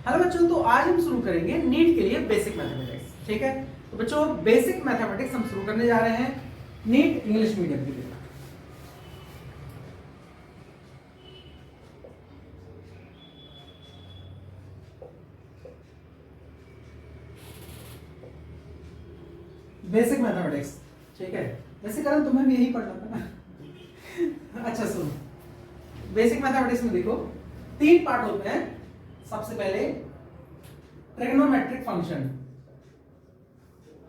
Hello बच्चों, तो आज हम शुरू करेंगे नीट के लिए बेसिक मैथमेटिक्स। ठीक है, तो बच्चों बेसिक मैथमेटिक्स हम शुरू करने जा रहे हैं नीट इंग्लिश मीडियम के लिए। बेसिक मैथमेटिक्स, ठीक है। वैसे कारण तुम्हें भी यही पढ़ना था ना। अच्छा सुनो, बेसिक मैथमेटिक्स में देखो तीन पार्ट होते हैं। सबसे पहले ट्रिग्नोमेट्रिक फंक्शन,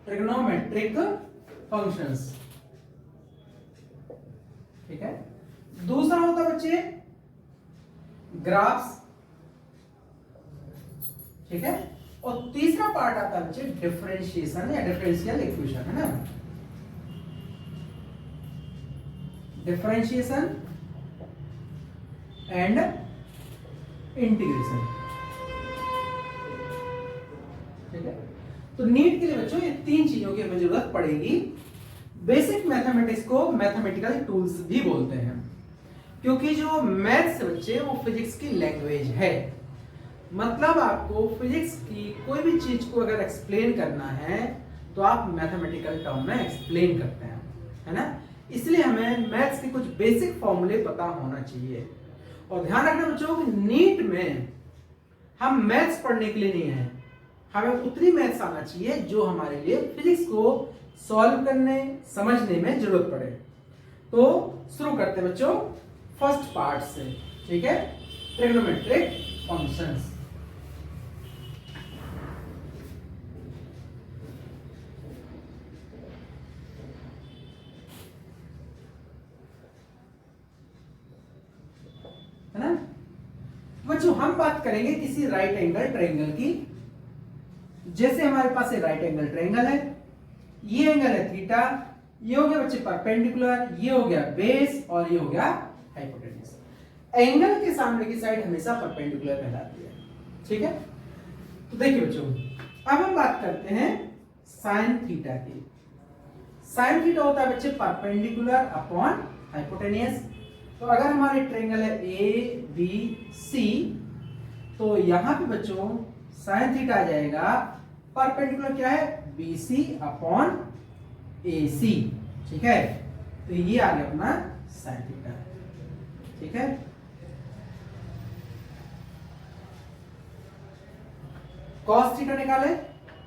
ट्रिग्नोमेट्रिक फंक्शंस, ठीक है। दूसरा होता है बच्चे ग्राफ्स, ठीक है। और तीसरा पार्ट आता है बच्चे डिफरेंशिएशन या डिफरेंशियल इक्वेशन, है ना। डिफरेंशिएशन एंड इंटीग्रेशन, ठीक है। तो नीट के लिए बच्चों ये तीन चीजों की हमें जरूरत पड़ेगी। बेसिक मैथमेटिक्स को मैथमेटिकल टूल्स भी बोलते हैं, क्योंकि जो मैथ्स बच्चे वो फिजिक्स की लैंग्वेज है। मतलब आपको फिजिक्स की कोई भी चीज को अगर एक्सप्लेन करना है तो आप मैथमेटिकल टर्म में एक्सप्लेन करते हैं, है ना। इसलिए हमें मैथ्स के कुछ बेसिक फॉर्मूले पता होना चाहिए। और ध्यान रखना बच्चों कि नीट में हम मैथ्स पढ़ने के लिए नहीं है, हमें उतनी मैथ्स आना चाहिए जो हमारे लिए फिजिक्स को सॉल्व करने समझने में जरूरत पड़े। तो शुरू करते हैं बच्चों फर्स्ट पार्ट से, ठीक है। ट्रिग्नोमेट्रिक फंक्शंस, है ना। बच्चों हम बात करेंगे किसी राइट एंगल ट्रायंगल की। जैसे हमारे पास एक राइट एंगल ट्रायंगल है, ये एंगल है थीटा, ये हो गया बच्चे परपेंडिकुलर, ये हो गया बेस और ये हो गया हाइपोटेन्यूज। एंगल के सामने की साइड हमेशा परपेंडिकुलर कहलाती है, ठीक है। तो देखिए बच्चों अब हम बात करते हैं साइन थीटा की। साइन थीटा होता है बच्चे परपेंडिकुलर अपॉन हाइपोटेन्यूज। तो अगर हमारे ट्रायंगल है ए बी सी, तो यहां पे बच्चों साइन थीटा आ जाएगा परपेंडिकुलर क्या है बी सी अपॉन ए सी, ठीक है। तो ये आ गया अपना साइन थीटा, ठीक है। कॉस थीटा निकाले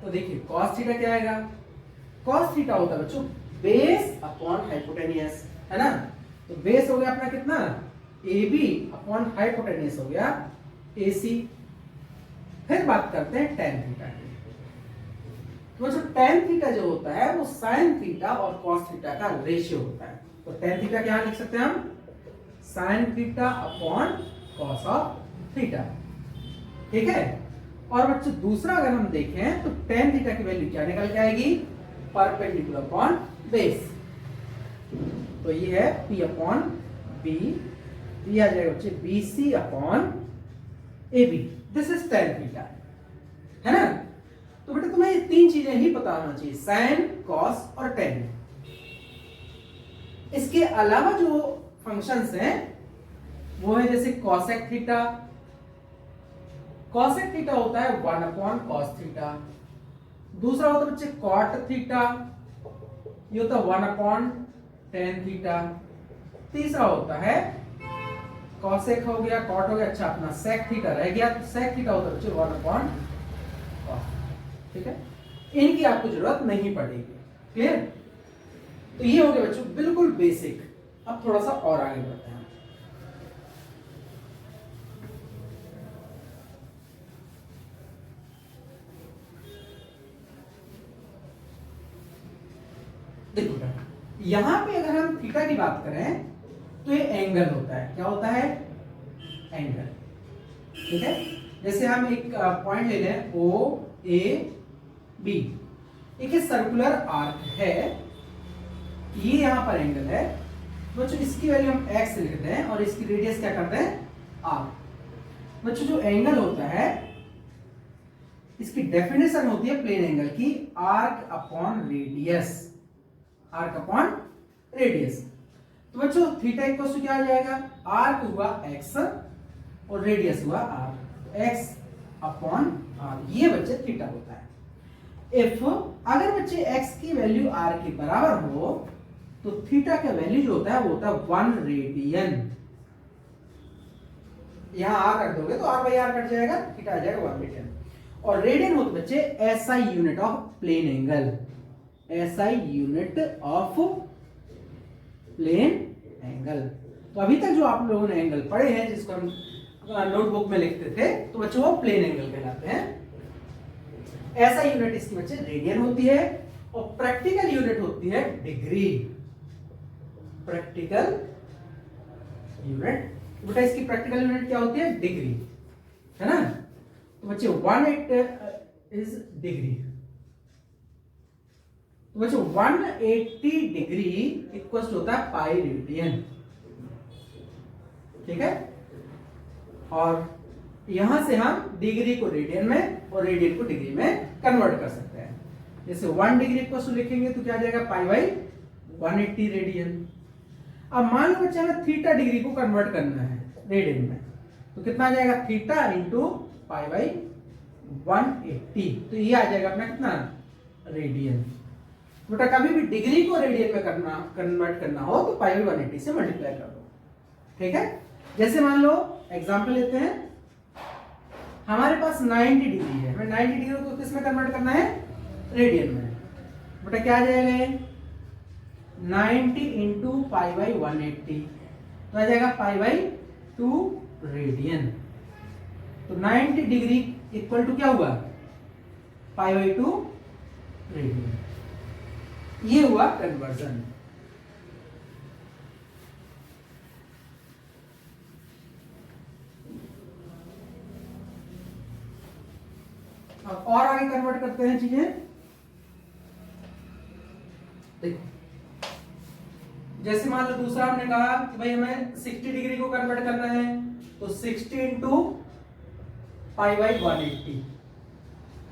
तो देखिए कॉस थीटा क्या आएगा। कॉस थीटा होता है बच्चों बेस अपॉन हाइपोटेन्यूज, है ना। तो बेस हो गया अपना कितना ए बी अपॉन हाइपोटेन्यूज हो गया ए सी। फिर बात करते हैं टेन थीटा की। तो जो टेन थीटा जो होता है वो साइन थीटा और कॉस थीटा का रेशियो होता है। तो टेन थीटा क्या लिख सकते हैं हम, sine theta upon cos of theta, ठीक है। और बच्चों दूसरा अगर हम देखें तो टेन थीटा की वैल्यू क्या निकल के आएगी, परपेंडिकुलर अपॉन बेस। तो ये है P अपॉन बी, ये आ जाएगा बच्चे B C upon A B. This is tan theta, है ना। तो बेटा तुम्हें ये तीन चीजें ही पता होना चाहिए, साइन कॉस और टेन। इसके अलावा जो फंक्शंस हैं वो है जैसे कॉसेक थीटा। कॉसेक थीटा होता है 1 अपॉन कॉस थीटा। दूसरा होता है बच्चे कॉट थीटा, ये होता है 1 अपॉन टेन थीटा। तीसरा होता है कॉसेक हो गया, कॉट हो गया, अच्छा अपना सेक थीटा रह गया। तो सेक थीटा होता है बच्चे 1 अपॉन कॉस, ठीक है। इनकी आपको जरूरत नहीं पड़ेगी, क्लियर। तो ये हो गया बच्चों बिल्कुल बेसिक। अब थोड़ा सा और आगे बढ़ते हैं। देखो यहां पे अगर हम थीटा की बात करें तो ये एंगल होता है, क्या होता है एंगल, ठीक है। जैसे हम एक पॉइंट ले लें ओ ए बी, एक सर्कुलर आर्क है, ये यहां पर एंगल है बच्चों। इसकी वैल्यू हम x लिखते हैं और इसकी रेडियस क्या करते हैं r। बच्चों जो एंगल होता है इसकी डेफिनेशन होती है प्लेन एंगल की arc upon radius, arc upon radius. तो बच्चों थीटा इक्वल टू क्या आ जाएगा, आर्क हुआ x और रेडियस हुआ r। x अपॉन आर, ये बच्चे थीटा होता है। इफ अगर बच्चे x की वैल्यू r के बराबर हो तो थीटा का वैल्यू जो होता है वो होता है 1 रेडियन। यहां r रख दोगे तो r बाई r कट जाएगा, थीटा आ जाएगा 1 रेडियन। और रेडियन होता है बच्चे SI unit of plane angle, SI unit of plane angle. तो अभी तक जो आप लोगों ने एंगल पढ़े हैं जिसको हम नोटबुक में लिखते थे तो बच्चों वो प्लेन एंगल कहलाते हैं। ऐसा यूनिट इसकी बच्चे रेडियन होती है और प्रैक्टिकल यूनिट होती है डिग्री। प्रैक्टिकल यूनिट बेटा इसकी प्रैक्टिकल यूनिट क्या होती है? डिग्री, है ना। तो बच्चे 180 इज डिग्री। तो बच्चों 180 डिग्री इक्वल होता है पाई रेडियन, ठीक है। और यहां से हम डिग्री को रेडियन में और रेडियन को डिग्री में कन्वर्ट कर सकते हैं। जैसे 1 डिग्री इक्वल लिखेंगे तो क्या आ जाएगा? Pi by 180 radian. अब मान लो बच्चे हमें थीटा डिग्री को कन्वर्ट करना है रेडियन में, तो कितना आ जाएगा? थीटा इंटू पाई बाई 180, तो ये आ जाएगा अपना कितना? रेडियन। बेटा कभी भी डिग्री को रेडियन में कन्वर्ट करना हो तो पाई बाई 180 से मल्टीप्लाई कर दो, ठीक है। जैसे मान लो एग्जांपल लेते हैं, हमारे पास 90 डिग्री है, हमें 90 डिग्री को किस में कन्वर्ट करना है? रेडियन में। बेटा क्या आ जाएगा? 90 इंटू पाई बाई 180, तो आ जाएगा पाई बाई 2 रेडियन। तो 90 डिग्री इक्वल टू क्या हुआ? Pi by 2 radian. ये हुआ कन्वर्जन। अब और आगे कन्वर्ट करते हैं चीजें। देखो जैसे मान लो दूसरा हमने कहा कि भाई हमें 60 डिग्री को कन्वर्ट करना है, तो 60 इंटू पाई बाई 180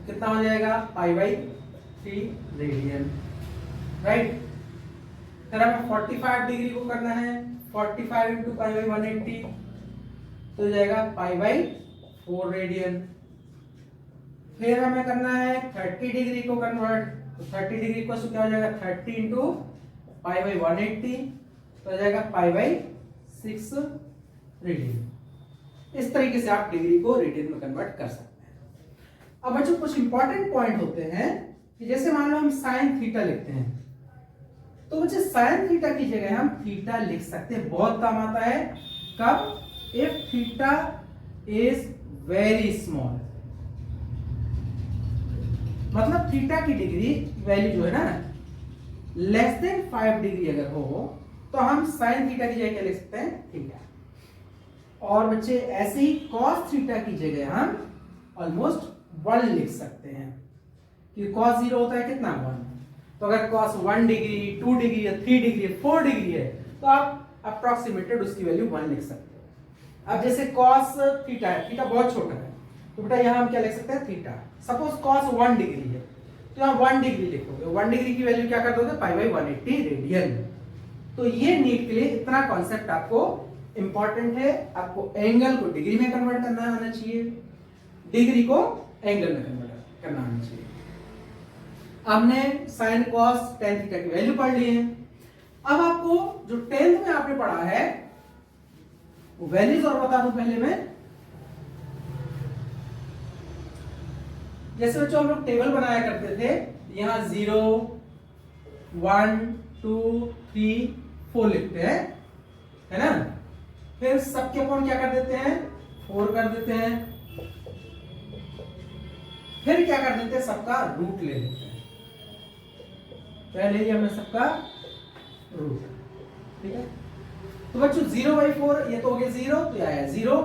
कितना हो जाएगा? Pi by 3 radian, right. फिर हमें 45 डिग्री को करना है, 45 इंटू पाई बाई 180 तो हो जाएगा पाई बाई 4 रेडियन। फिर हमें करना है 30 डिग्री को कन्वर्ट, तो 30 डिग्री को क्या हो जाएगा? 30 इंटू पाई बाई 180 तो हो जाएगा पाई बाई 6 रेडियन। इस तरीके से आप डिग्री को रेडियन में कन्वर्ट कर सकते हैं। अब बच्चों कुछ इंपॉर्टेंट पॉइंट होते हैं कि जैसे मान लो हम साइन थीटा लिखते हैं, तो बच्चे साइन थीटा की जगह हम थीटा लिख सकते हैं। बहुत काम आता है कब? If theta is very small, मतलब थीटा की डिग्री वैल्यू जो है ना लेस देन 5 डिग्री अगर हो तो हम साइन थीटा की जगह क्या लिख सकते हैं? थीटा। और बच्चे ऐसे ही कॉस थीटा की जगह हम ऑलमोस्ट 1 लिख सकते हैं, क्योंकि कॉस 0 होता है कितना? 1। तो अगर कॉस 1 डिग्री, 2 डिग्री या 3 डिग्री, 4 डिग्री है तो आप अप्रोक्सीमेटेड उसकी वैल्यू 1 लिख सकते हो। अब जैसे कॉस थीटा है, थीटा बहुत छोटा है, तो बेटा यहां हम क्या लिख सकते हैं? थीटा। सपोज कॉस 1 डिग्री है तो यहां 1 डिग्री लिखोगे, 1 डिग्री की वैल्यू क्या कर दोगे? Pi by 180 radian. तो ये नीट के लिए इतना कॉन्सेप्ट आपको इंपॉर्टेंट है। आपको एंगल को डिग्री में कन्वर्ट करना आना चाहिए, डिग्री को एंगल में कन्वर्ट करना आना चाहिए। हमने साइन कॉस टेन थीटा की वैल्यू पढ़ ली है। अब आपको जो 10th में आपने पढ़ा है वो वैल्यूज और बता दूं पहले मैं। जैसे बच्चों हम लोग टेबल बनाया करते थे, यहां 0 1 2 3 4 लिखते हैं, है ना। फिर सबके अपॉन क्या कर देते हैं? 4 कर देते हैं। फिर क्या कर देते हैं? सबका रूट ले लेते हैं। पहले ही हमने सबका रूट, ठीक है। तो बच्चों 0/4 ये तो हो गया 0, तो आया 0।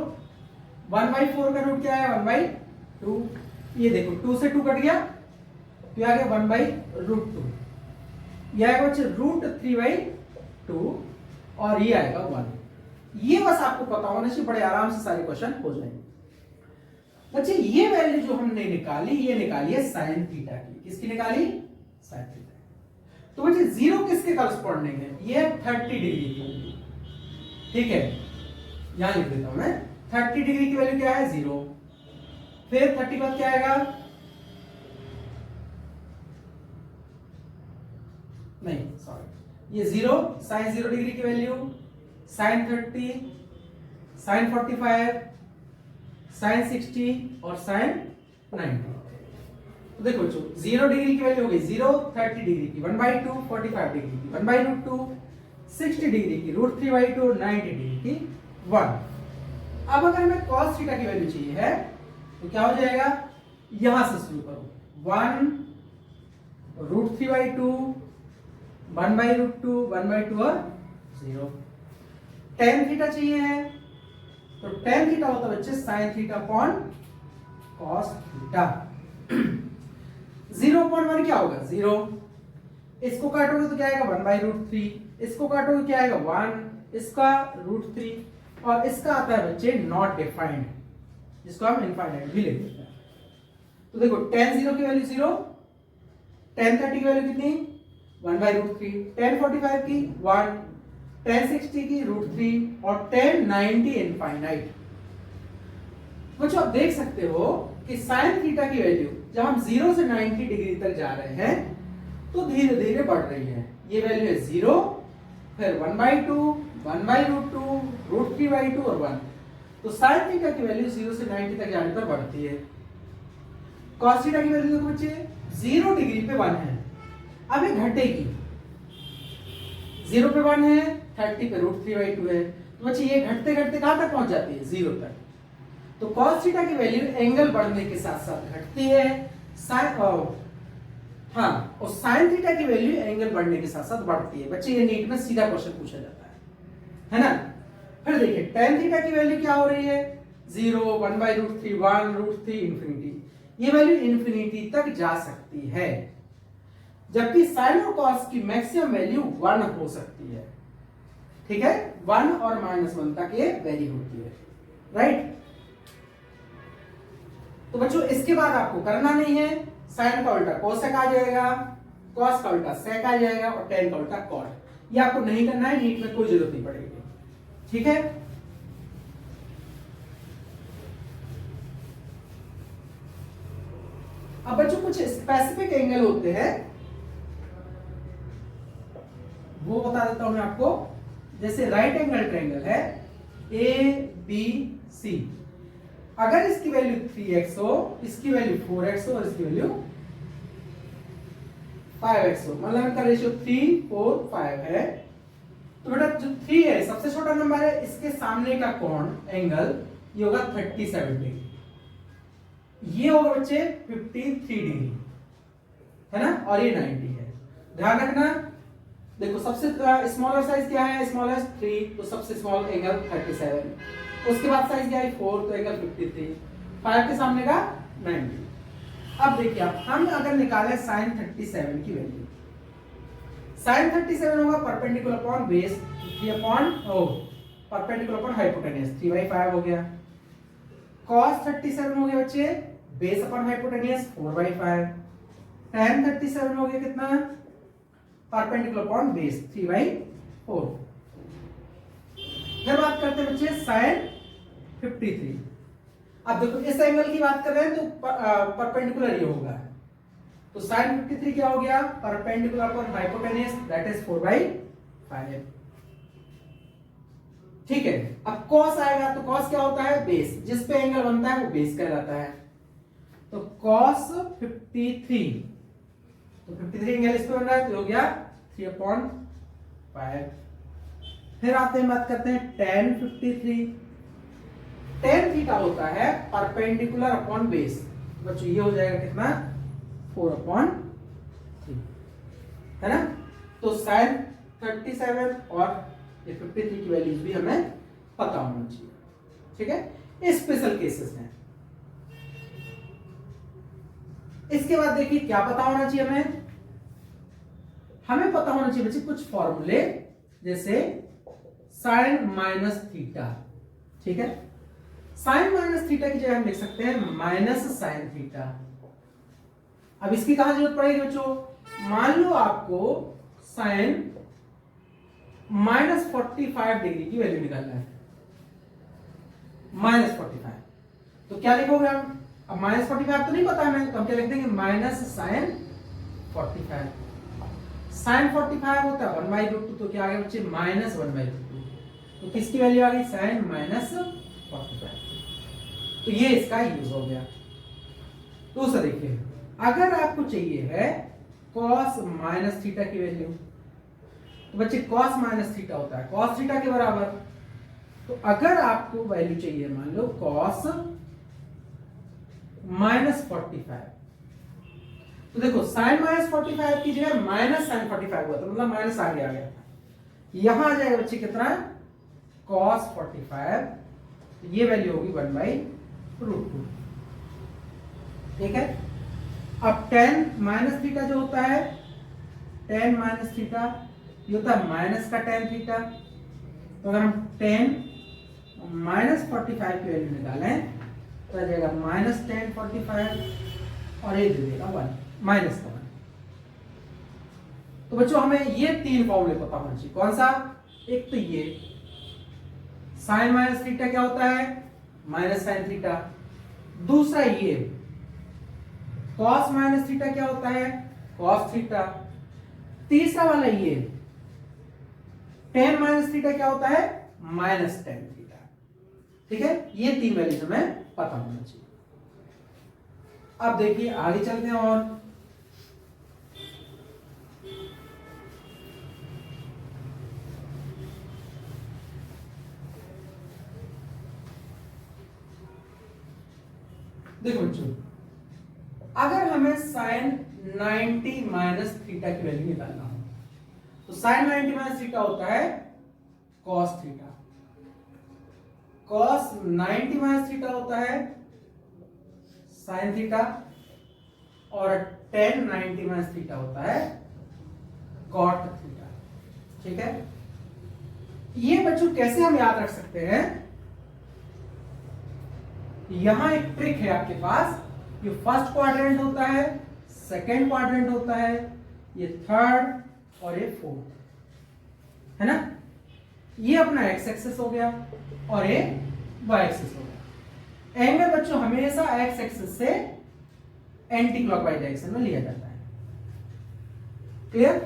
1/4 का रूट क्या है? 1/2। ये देखो 2 से 2 कट गया तो आ गया 1/√2। ये आएगा बच्चे √3/2 और ये आएगा 1। ये बस आपको पता होना चाहिए, बड़े आराम से सारे क्वेश्चन हो जाएंगे। बच्चे ये वैल्यू जो हमने निकाली, ये निकाली है साइन थीटा की। किसकी निकाली? Sine theta. तो बच्चे 0 किसके करस्पॉन्डिंग है? ये 30 डिग्री की, ठीक है। यहां लिख देता हूं मैं। 30 डिग्री की वैल्यू क्या है? 0। फिर 30 बाद क्या आएगा, नहीं सॉरी, ये 0, साइन 0 डिग्री की वैल्यू, साइन 30, साइन 45, साइन 60 और साइन 90। तो देखो बच्चों 0 डिग्री की वैल्यू हो गई 0, 30 डिग्री की 1/2, 45 डिग्री की 1/√2, 60 डिग्री की √3/2 और 90 डिग्री की 1। अब अगर हमें cos थीटा की वैल्यू चाहिए है तो क्या हो जाएगा, यहां से शुरू करो, 1 √3/2, 1/√2, 1/2 और 0। tan थीटा चाहिए है तो tan थीटा होता है बच्चे sin theta upon cos theta. 0/1 क्या होगा 0, इसको काटोगे तो क्या आएगा 1/√3, इसको काटोगे क्या आएगा 1, इसका √3 और इसका आता है बच्चे नॉट डिफाइंड, जिसको हम इनफाइनाइट भी लिख देते हैं। तो देखो tan 0 की वैल्यू 0, tan 30 की वैल्यू कितनी 1/√3, tan 45 की 1, tan 60 की √3 और tan 90 इनफाइनाइट। बच्चों आप देख सकते हो कि sin थीटा की वैल्यू जब हम 0 से 90 डिग्री तक जा रहे हैं तो धीरे धीरे बढ़ रही है। ये वैल्यू है 0, फिर 1/2, 1/√2, √3/2 और 1। तो sin थीटा की वैल्यू 0 से 90 तक जाने पर बढ़ती है। cos थीटा की वैल्यू देखो बच्चे 0 डिग्री पे 1 है, अब ये घटेगी, 0 पे 1 है, 30 पे √3/2 है, तो बच्चे ये घटते घटते कहां तक पहुंच जाती है 0 तक। तो cos थीटा की वैल्यू एंगल बढ़ने के साथ साथ घटती है, sin और sin थीटा की वैल्यू एंगल बढ़ने के साथ साथ बढ़ती है। बच्चे ये नीट में सीधा क्वेश्चन पूछा जाता है ना। फिर देखिए tan थीटा की वैल्यू क्या हो रही है 0, 1/√3, 1, √3, इंफिनिटी, ये वैल्यू इंफिनिटी तक जा सकती है, जबकि sin और cos की मैक्सिमम वैल्यू 1 हो सकती है। ठीक है, 1 और -1 तक ये वैरी होती है, राइट। तो बच्चों इसके बाद आपको करना नहीं है, साइन का उल्टा कोसेक आ जाएगा, कॉस का उल्टा सेक आ जाएगा और टेन का उल्टा कॉट। ये आपको नहीं करना है, नीट में कोई जरूरत नहीं पड़ेगी। ठीक है, अब बच्चों कुछ स्पेसिफिक एंगल होते हैं वो बता देता हूं मैं आपको। जैसे राइट एंगल ट्रायंगल है ABC, अगर इसकी वैल्यू 3x हो, इसकी वैल्यू 4x हो और इसकी वैल्यू 5x हो, मतलब इनका रेशियो 3, 4, 5 है, तो बेटा जो 3 है सबसे छोटा नंबर है, इसके सामने का कोण एंगल ये होगा 37 डिग्री, ये होगा बच्चे 53 डिग्री, है ना, और ये 90 है। ध्यान रखना, देखो सबसे स्मॉलर साइज क्या है, स्मॉलेस्ट 3, तो सबसे स्मॉल एंगल 37, उसके बाद साइज क्या है 4, तो एंगल 53, 5 के सामने का 90। अब देखिए आप, हम अगर निकालें sin 37 की वैल्यू, sin 37 होगा perpendicular upon base 3 upon perpendicular upon hypotenuse 3/5 हो गया। cos 37 हो गया बच्चे बेस अपॉन हाइपोटेन्यूज 4/5। tan 37 हो गया कितना, परपेंडिकुलर अपॉन बेस 3/4। फिर बात करते हैं बच्चे sin 53। अब देखो इस एंगल की बात कर रहे हैं तो परपेंडिकुलर ये होगा, तो sin 53 क्या हो गया, perpendicular upon hypotenuse that is 4/5। ठीक है, अब cos आएगा, तो cos क्या होता है बेस, जिस पे एंगल बनता है वो बेस कहलाता है। तो cos 53, तो 53 एंगल इस पे बन रहा है तो हो गया 3/5। फिर आते हैं बात करते हैं tan 53, tan थीटा होता है परपेंडिकुलर अपॉन बेस, बच्चों ये हो जाएगा कितना 4/3, है ना। तो sin 37 और ये 53 की वैल्यूज भी हमें पता होना चाहिए। ठीक है, स्पेशल केसेस में। इसके बाद देखिए क्या पता होना चाहिए हमें पता होना चाहिए बच्चे कुछ फॉर्मूले, जैसे sin माइनस थीटा। ठीक है, sin माइनस थीटा की जगह हम लिख सकते हैं माइनस sin थीटा। अब इसकी कहां जरूरत पड़ेगी बच्चों, मान लो आपको sin -45 डिग्री की वैल्यू निकालना है, -45, तो क्या लिखोगे हम अब -45 तो नहीं पता हमें, तो हम क्या लिख देंगे माइनस साइन 45। साइन 45 होता है 1/√2, तो क्या आ गया बच्चे -1/√2। तो किसकी वैल्यू आ गई साइन -45। तो ये इसका यूज हो गया। दूसरा देखिए, अगर आपको चाहिए है cos माइनस थीटा की वैल्यू, तो बच्चे cos माइनस थीटा होता है cos थीटा के बराबर। तो अगर आपको वैल्यू चाहिए मान लो cos -45, तो देखो साइन -45 की जगह माइनस साइन 45 हुआ था, मतलब माइनस आगे आ गया था। यहां आ जाएगा बच्चे कितना cos 45, तो ये वैल्यू होगी 1/√2। ठीक है। अब tan माइनस थीटा जो होता है, tan माइनस थीटा ये होता है माइनस का tan थीटा। तो अगर हम tan -45 की वैल्यू निकालें तो आ जाएगा -tan 45 और ये दे देगा 1 माइनस का 1। तो बच्चों हमें ये तीन फॉर्मूले पता होना चाहिए। कौन सा? एक तो ये साइन माइनस थीटा क्या होता है माइनस साइन थीटा। दूसरा ये cos माइनस थीटा क्या होता है cos थीटा। तीसरा वाला ये tan माइनस थीटा क्या होता है माइनस tan थीटा। ठीक है, ये तीन वैल्यूज हमें पता होना चाहिए। अब देखिए आगे चलते हैं और देखो बच्चों, अगर हमें साइन 90 माइनस थीटा की वैल्यू निकालना हो तो साइन 90 माइनस थीटा होता है cos theta. cos 90 minus theta होता है साइन थीटा और tan 90 माइनस थीटा होता है cot थीटा। ठीक है, ये बच्चों कैसे हम याद रख सकते हैं? यहां एक ट्रिक है आपके पास। ये फर्स्ट क्वाड्रेंट होता है, सेकंड क्वाड्रेंट होता है, ये थर्ड और ये फोर्थ है ना। ये अपना एक्स एक्सिस हो गया और ये वाई एक्सिस हो गया। एंगल बच्चों हमेशा एक्स एक्सिस से एंटी क्लॉकवाइज डायरेक्शन में लिया जाता है। क्लियर?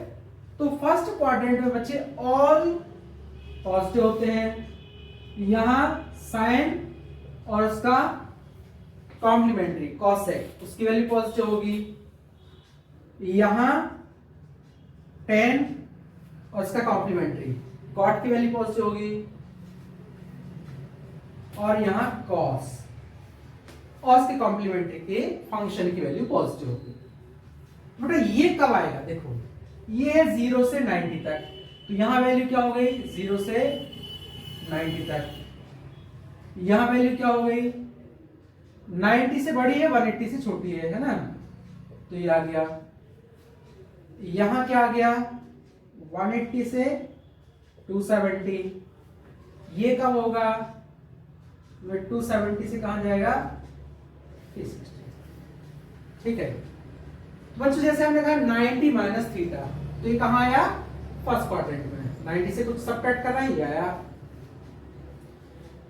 तो फर्स्ट क्वाड्रेंट में बच्चे ऑल पॉजिटिव होते हैं। यहां साइन और उसका कॉम्प्लीमेंट्री कॉसेक उसकी वैल्यू पॉजिटिव होगी। यहां tan और उसका कॉम्प्लीमेंट्री कॉट की वैल्यू पॉजिटिव होगी और यहां cos और उसके कॉम्प्लीमेंट्री के फंक्शन की वैल्यू पॉजिटिव होगी। बेटा ये कब आएगा? देखो ये है 0 से 90 तक, तो यहां वैल्यू क्या हो गई 0 से 90 तक। यहां वैल्यू क्या हो गई 90 से बड़ी है 180 से छोटी है ना, तो ये आ गया। यहां क्या आ गया 180 से 270। ये कब होगा 270 से कहां जाएगा 360। ठीक है बच्चों, जैसे हमने कहा 90 माइनस थीटा, तो ये कहां आया फर्स्ट क्वाड्रेंट में। 90 से कुछ सबट्रैक्ट करना ही आया।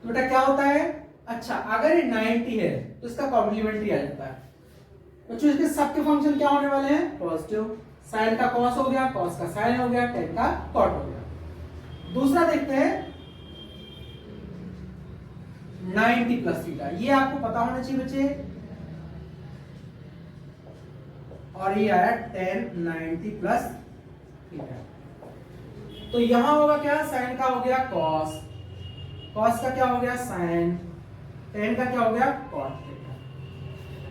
तो बेटा क्या होता है, अच्छा अगर ये 90 है तो इसका कॉम्प्लीमेंट्री आ जाता है। बच्चों इसके सबके फंक्शन क्या होने वाले हैं पॉजिटिव। साइन का cos हो गया, cos का साइन हो गया, tan का cot हो गया। दूसरा देखते हैं 90 प्लस थीटा, ये आपको पता होना चाहिए बच्चे। और ये आया tan 90 प्लस थीटा। तो यहां होगा क्या साइन का हो गया cos, cos का क्या हो गया साइन, tan का क्या हो गया cot थीटा।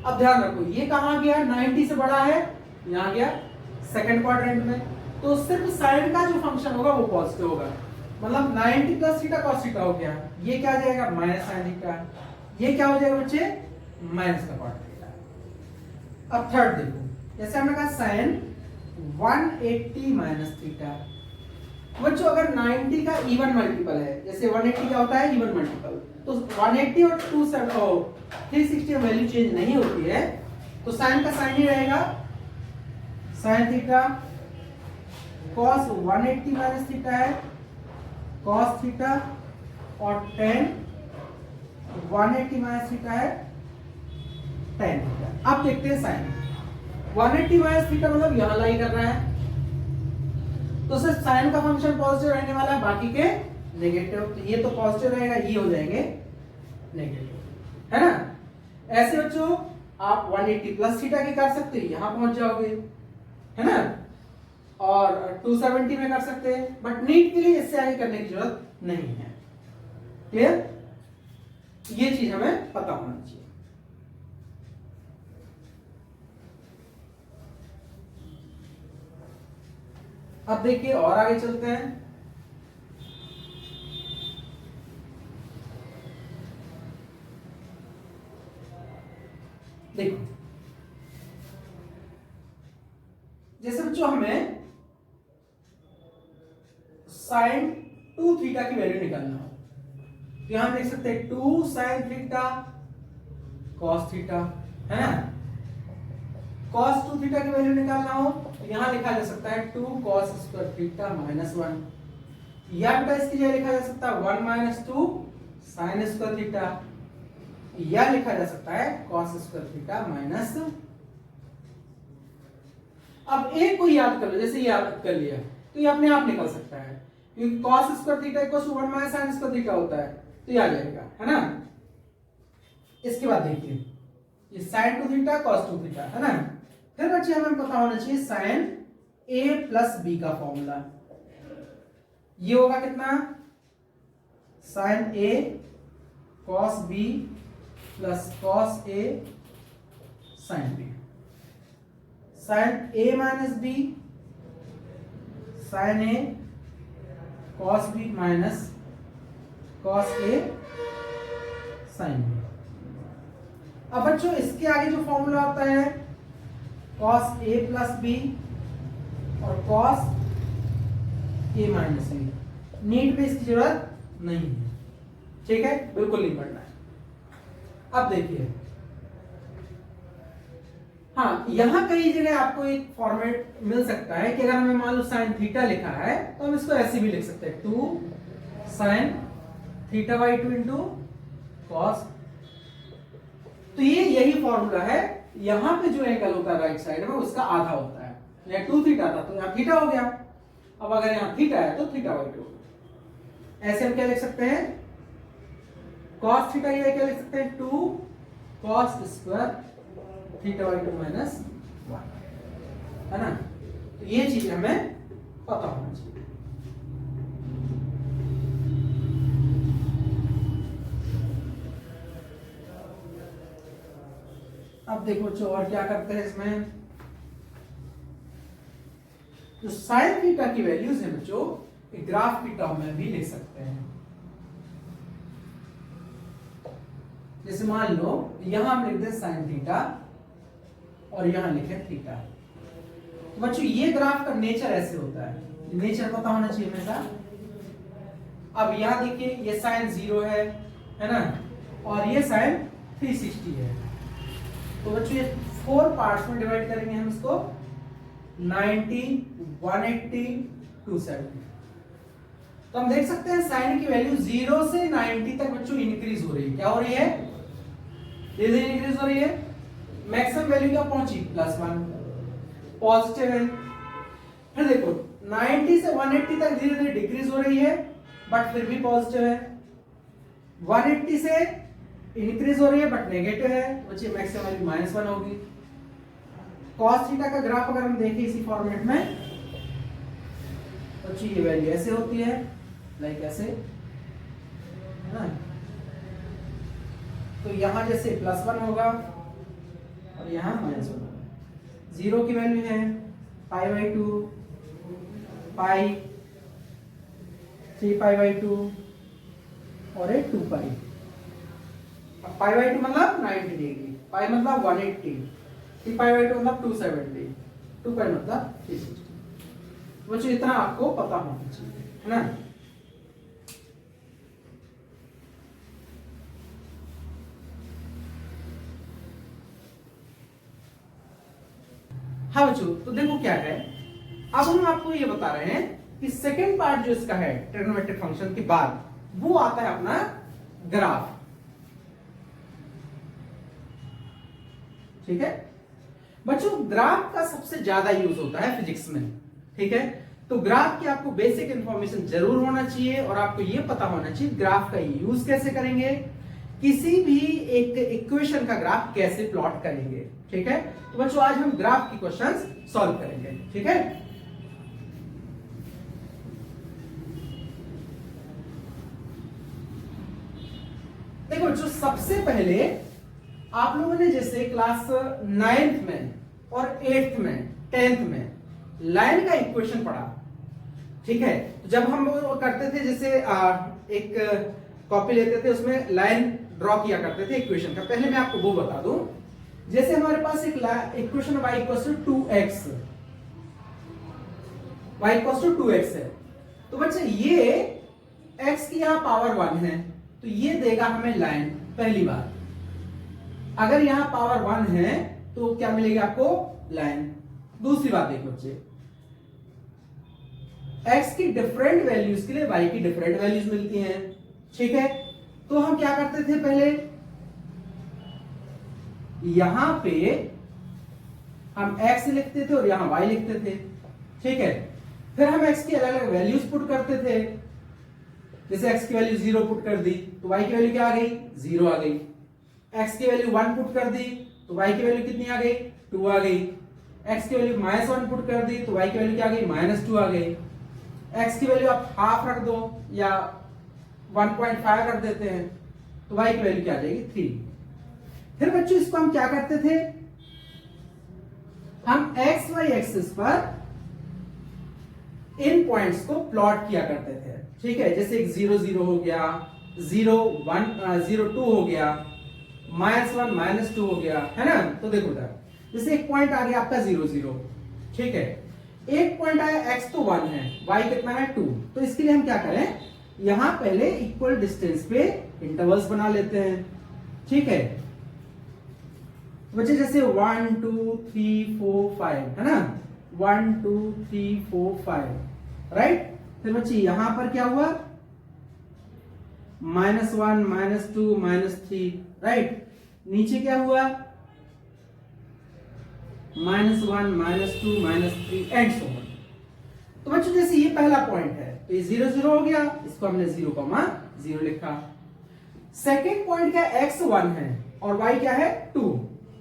अब ध्यान रखो ये कहां गया 90 से बड़ा है, यहां गया सेकंड क्वाड्रेंट में, तो सिर्फ साइन का जो फंक्शन होगा वो पॉजिटिव होगा। मतलब 90 प्लस थीटा cos थीटा हो गया। ये क्या आ जाएगा माइनस साइन थीटा। ये क्या हो जाएगा बच्चे माइनस का cot थीटा। अब थर्ड देखो, जैसे हमने कहा साइन 180 माइनस थीटा। बच्चों अगर 90 का इवन मल्टीपल है, जैसे 180 क्या होता है इवन मल्टीपल, तो 180 और 360 में वैल्यू चेंज नहीं होती है, तो साइन का साइन ही रहेगा sine theta. cos 180 minus theta है cos थीटा और tan 180 माइनस थीटा है tan थीटा। अब देखते हैं साइन 180 माइनस थीटा मतलब यहां लाई कर रहा है, तो सिर्फ साइन का फंक्शन पॉजिटिव रहने वाला है, बाकी के नेगेटिव। तो ये तो पॉजिटिव रहेगा, ये हो जाएंगे नेगेटिव, है ना। ऐसे बच्चों आप 180 प्लस थीटा की कर सकते हैं, यहां पहुंच जाओगे, है ना, और 270 में कर सकते हैं, बट नीट के लिए इससे आगे करने की जरूरत नहीं है। क्लियर? ये चीज हमें पता होना चाहिए। अब देखिए और आगे चलते हैं। देखो जैसे बच्चों हमें साइन 2 थीटा की वैल्यू निकालना हो, तो यहां देख सकते हैं 2 साइन थीटा कॉस थीटा, है ना। कॉस 2 थीटा की वैल्यू निकालना हो तो यहां लिखा जा सकता है 2 कॉस स्क्वायर थीटा माइनस 1, या बेटा इसकी जगह लिखा जा सकता है 1 माइनस 2 साइन स्क्वायर थीटा, या लिखा जा सकता है कॉस स्क्वायर थीटा माइनस। अब एक को याद कर लो, जैसे याद कर लिया तो ये अपने आप निकल सकता है, क्योंकि cos square theta equal to 1 minus sine square theta होता है, तो ये आ जाएगा, है ना। इसके बाद देखिए ये साइन 2 थीटा कॉस 2 थीटा, है ना। फिर बच्चे हमें पता होना चाहिए साइन a प्लस बी का फॉर्मूला। ये होगा कितना, sine a cos b plus cos a sine b, sine a minus b sine a cos b minus cos a sine b। अब बच्चों इसके आगे जो फॉर्मूला आता है कॉस a प्लस बी और cos a minus b, NEET में इसकी जरूरत नहीं है, ठीक है, बिल्कुल नहीं पढ़ना है। अब देखिए हाँ, यहां कई जगह आपको एक फॉर्मेट मिल सकता है कि अगर हमें मान लो साइन थीटा लिखा है तो हम इसको ऐसे भी लिख सकते हैं 2 sine theta by 2 into cos. तो ये यही फॉर्मूला है, यहां पे जो एंगल होता है राइट साइड में उसका आधा होता है, यहाँ 2 थीटा था तो यहाँ थीटा हो गया, अब अगर यहाँ थीटा है तो थीटा बाई 2। ऐसे हम क्या लिख सकते हैं, कॉस थीटा ये क्या लिख सकते हैं 2 cos square theta by 2 minus 1, है ना। तो ये चीज हमें पता होना चाहिए। अब देखो बच्चों और क्या करते हैं इसमें, जो साइन थीटा की वैल्यूज है बच्चों एक ग्राफ की टर्म में भी लिख सकते हैं। जैसे मान लो यहां हम लिख दें साइन थीटा और यहां लिखे थीटा, तो बच्चों ये ग्राफ का नेचर ऐसे होता है, नेचर पता होना चाहिए हमेशा। अब यहां देखिए ये साइन 0 है ना, और ये साइन 360 है, तो बच्चों ये 4 पार्ट्स में डिवाइड करेंगे हम इसको, 90 180 270। तो हम देख सकते हैं साइन की वैल्यू 0 से 90 तक बच्चों इंक्रीज हो रही है, क्या हो रही है, धीरे धीरे इंक्रीज हो रही है। मैक्सिमम वैल्यू क्या पहुंची +1, पॉजिटिव है। फिर देखो 90 से 180 तक धीरे धीरे डिक्रीज हो रही है, बट फिर भी पॉजिटिव है। 180 से इंक्रीज हो रही है बट नेगेटिव है, बच्चे मैक्सिमम वैल्यू -1 होगी। कॉस थीटा का ग्राफ अगर हम देखें इसी फॉर्मेट में, बच्चे ये वैल्यू ऐसे होती है, लाइक ऐसे, है ना। तो यहां जैसे +1 होगा और यहां -1 होगा। 0 की वैल्यू है π/2, पाई 3π/2 और 2π। अब π/2 मतलब 90 डिग्री, पाई मतलब 180, 3π/2 मतलब 270, 2π मतलब 360। बच्चों इतना आपको पता होना चाहिए, है ना। हाँ बच्चों, तो देखो क्या है, अब हम आपको ये बता रहे हैं कि सेकेंड पार्ट जो इसका है ट्रिग्नोमेट्रिक फंक्शन के बाद, वो आता है अपना ग्राफ। ठीक है बच्चों, ग्राफ का सबसे ज्यादा यूज होता है फिजिक्स में, ठीक है। तो ग्राफ की आपको बेसिक इंफॉर्मेशन जरूर होना चाहिए और आपको यह पता होना चाहिए ग्राफ का यूज कैसे करेंगे, किसी भी एक इक्वेशन का ग्राफ कैसे प्लॉट करेंगे, ठीक है। तो बच्चों आज हम ग्राफ की क्वेश्चंस सॉल्व करेंगे, ठीक है। देखो जो सबसे पहले आप लोगों ने जैसे क्लास 9th में और 8th में 10th में लाइन का इक्वेशन पढ़ा, ठीक है। तो जब हम वो करते थे जैसे एक कॉपी लेते थे उसमें लाइन ड्रॉ किया करते थे इक्वेशन का, पहले मैं आपको वो बता दूं। जैसे हमारे पास एक equation y = 2x, y = 2x है, तो बच्चे ये x की यहां पावर 1 है तो ये देगा हमें लाइन, पहली बात। अगर यहां पावर 1 है तो क्या मिलेगी आपको, लाइन। दूसरी बात देखो बच्चे, x की डिफरेंट वैल्यूज के लिए y की डिफरेंट वैल्यूज मिलती हैं, ठीक है। तो हम क्या करते थे, पहले यहां पे हम x लिखते थे और यहां y लिखते थे, ठीक है। फिर हम x की अलग अलग वैल्यूज पुट करते थे, जैसे x की वैल्यू 0 पुट कर दी तो y की वैल्यू क्या आ गई, 0 आ गई। x की वैल्यू 1 पुट कर दी तो y की वैल्यू कितनी आ गई, 2 आ गई। x की वैल्यू -1 पुट कर दी तो y की वैल्यू क्या आ गई, -2 आ गई। x की वैल्यू आप हाफ रख दो या 1.5 रख देते हैं तो y की वैल्यू क्या आ जाएगी, 3। फिर बच्चों इसको हम क्या करते थे, हम x y एक्सिस पर इन पॉइंट्स को प्लॉट किया करते थे, ठीक है। जैसे एक 0 0 हो गया, 0 1 0 2 हो गया, -1 -2 हो गया, है ना। तो देखो उधर जैसे एक पॉइंट आ गया आपका 0 0, ठीक है। एक पॉइंट आया, x तो 1 है, y कितना है 2, तो इसके लिए हम क्या करें, यहां पहले इक्वल डिस्टेंस पे इंटरवल्स बना लेते हैं, ठीक है। बच्चे जैसे 1 2 3 4 5 है ना, 1 2 3 4 5, राइट। फिर बच्चे यहां पर क्या हुआ, -1 -2 -3, राइट। नीचे क्या हुआ, -1 -2 -3 एंड सो ऑन। तो बच्चों जैसे ये पहला पॉइंट है तो ये 0 0 हो गया, इसको हमने 0,0 लिखा। सेकेंड पॉइंट क्या, x 1 है और y क्या है 2।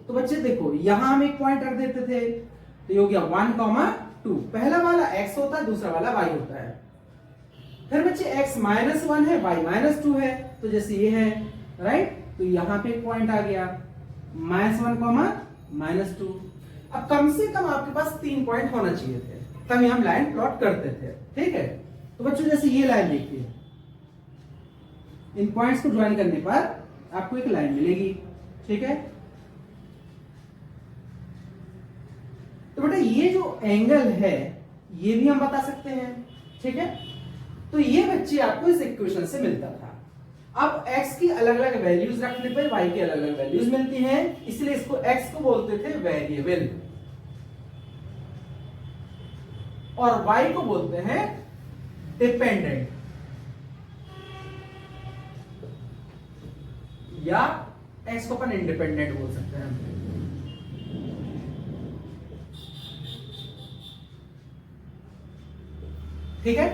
तो बच्चे देखो यहां हम एक पॉइंट रख देते थे तो ये हो गया 1,2। पहला वाला x होता है, दूसरा वाला y होता है। फिर बच्चे x -1 है, y -2 है, तो जैसे ये है, राइट। तो यहां पे एक पॉइंट आ गया -1, -2। अब कम से कम आपके पास 3 पॉइंट होना चाहिए थे, तभी हम लाइन प्लॉट करते थे, ठीक है। तो बच्चों जैसे ये लाइन देखिए, इन पॉइंट्स को ज्वाइन करने पर आपको एक लाइन मिलेगी, ठीक है। तो बेटा ये जो एंगल है ये भी हम बता सकते हैं, ठीक है। तो ये बच्चे आपको इस इक्वेशन से मिलता था। अब x की अलग अलग वैल्यूज रखने पर y की अलग अलग वैल्यूज मिलती हैं, इसलिए इसको x को बोलते थे वेरिएबल और y को बोलते हैं डिपेंडेंट या x को अपन इंडिपेंडेंट बोल सकते हैं। ठीक है,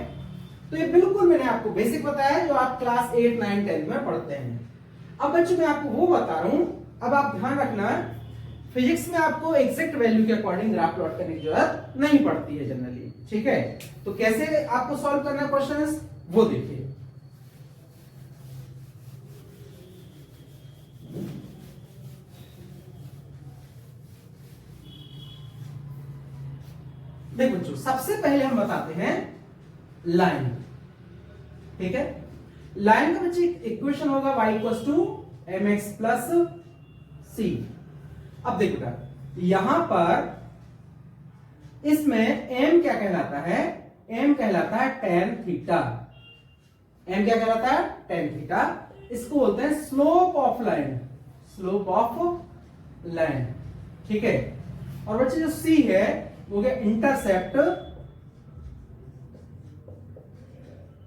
तो ये बिल्कुल मैंने आपको बेसिक बताया जो आप क्लास 8 9 10 में पढ़ते हैं। अब बच्चों मैं आपको वो बता रहा हूं, अब आप ध्यान रखना फिजिक्स में आपको एग्जैक्ट वैल्यू के अकॉर्डिंग ग्राफ प्लॉट करने की जरूरत नहीं पड़ती है जनरली, ठीक है। तो कैसे आपको सॉल्व करना क्वेश्चंस वो देखिए। देखो बच्चों सबसे पहले हम बताते हैं लाइन, ठीक है। लाइन का बच्चे इक्वेशन होगा y = mx + c। अब देखो यहां पर इसमें m क्या कहलाता है, m कहलाता है tan थीटा। m क्या कहलाता है, tan थीटा। इसको बोलते हैं slope of line, slope of line, ठीक है। और बच्चे जो c है वो क्या, intercept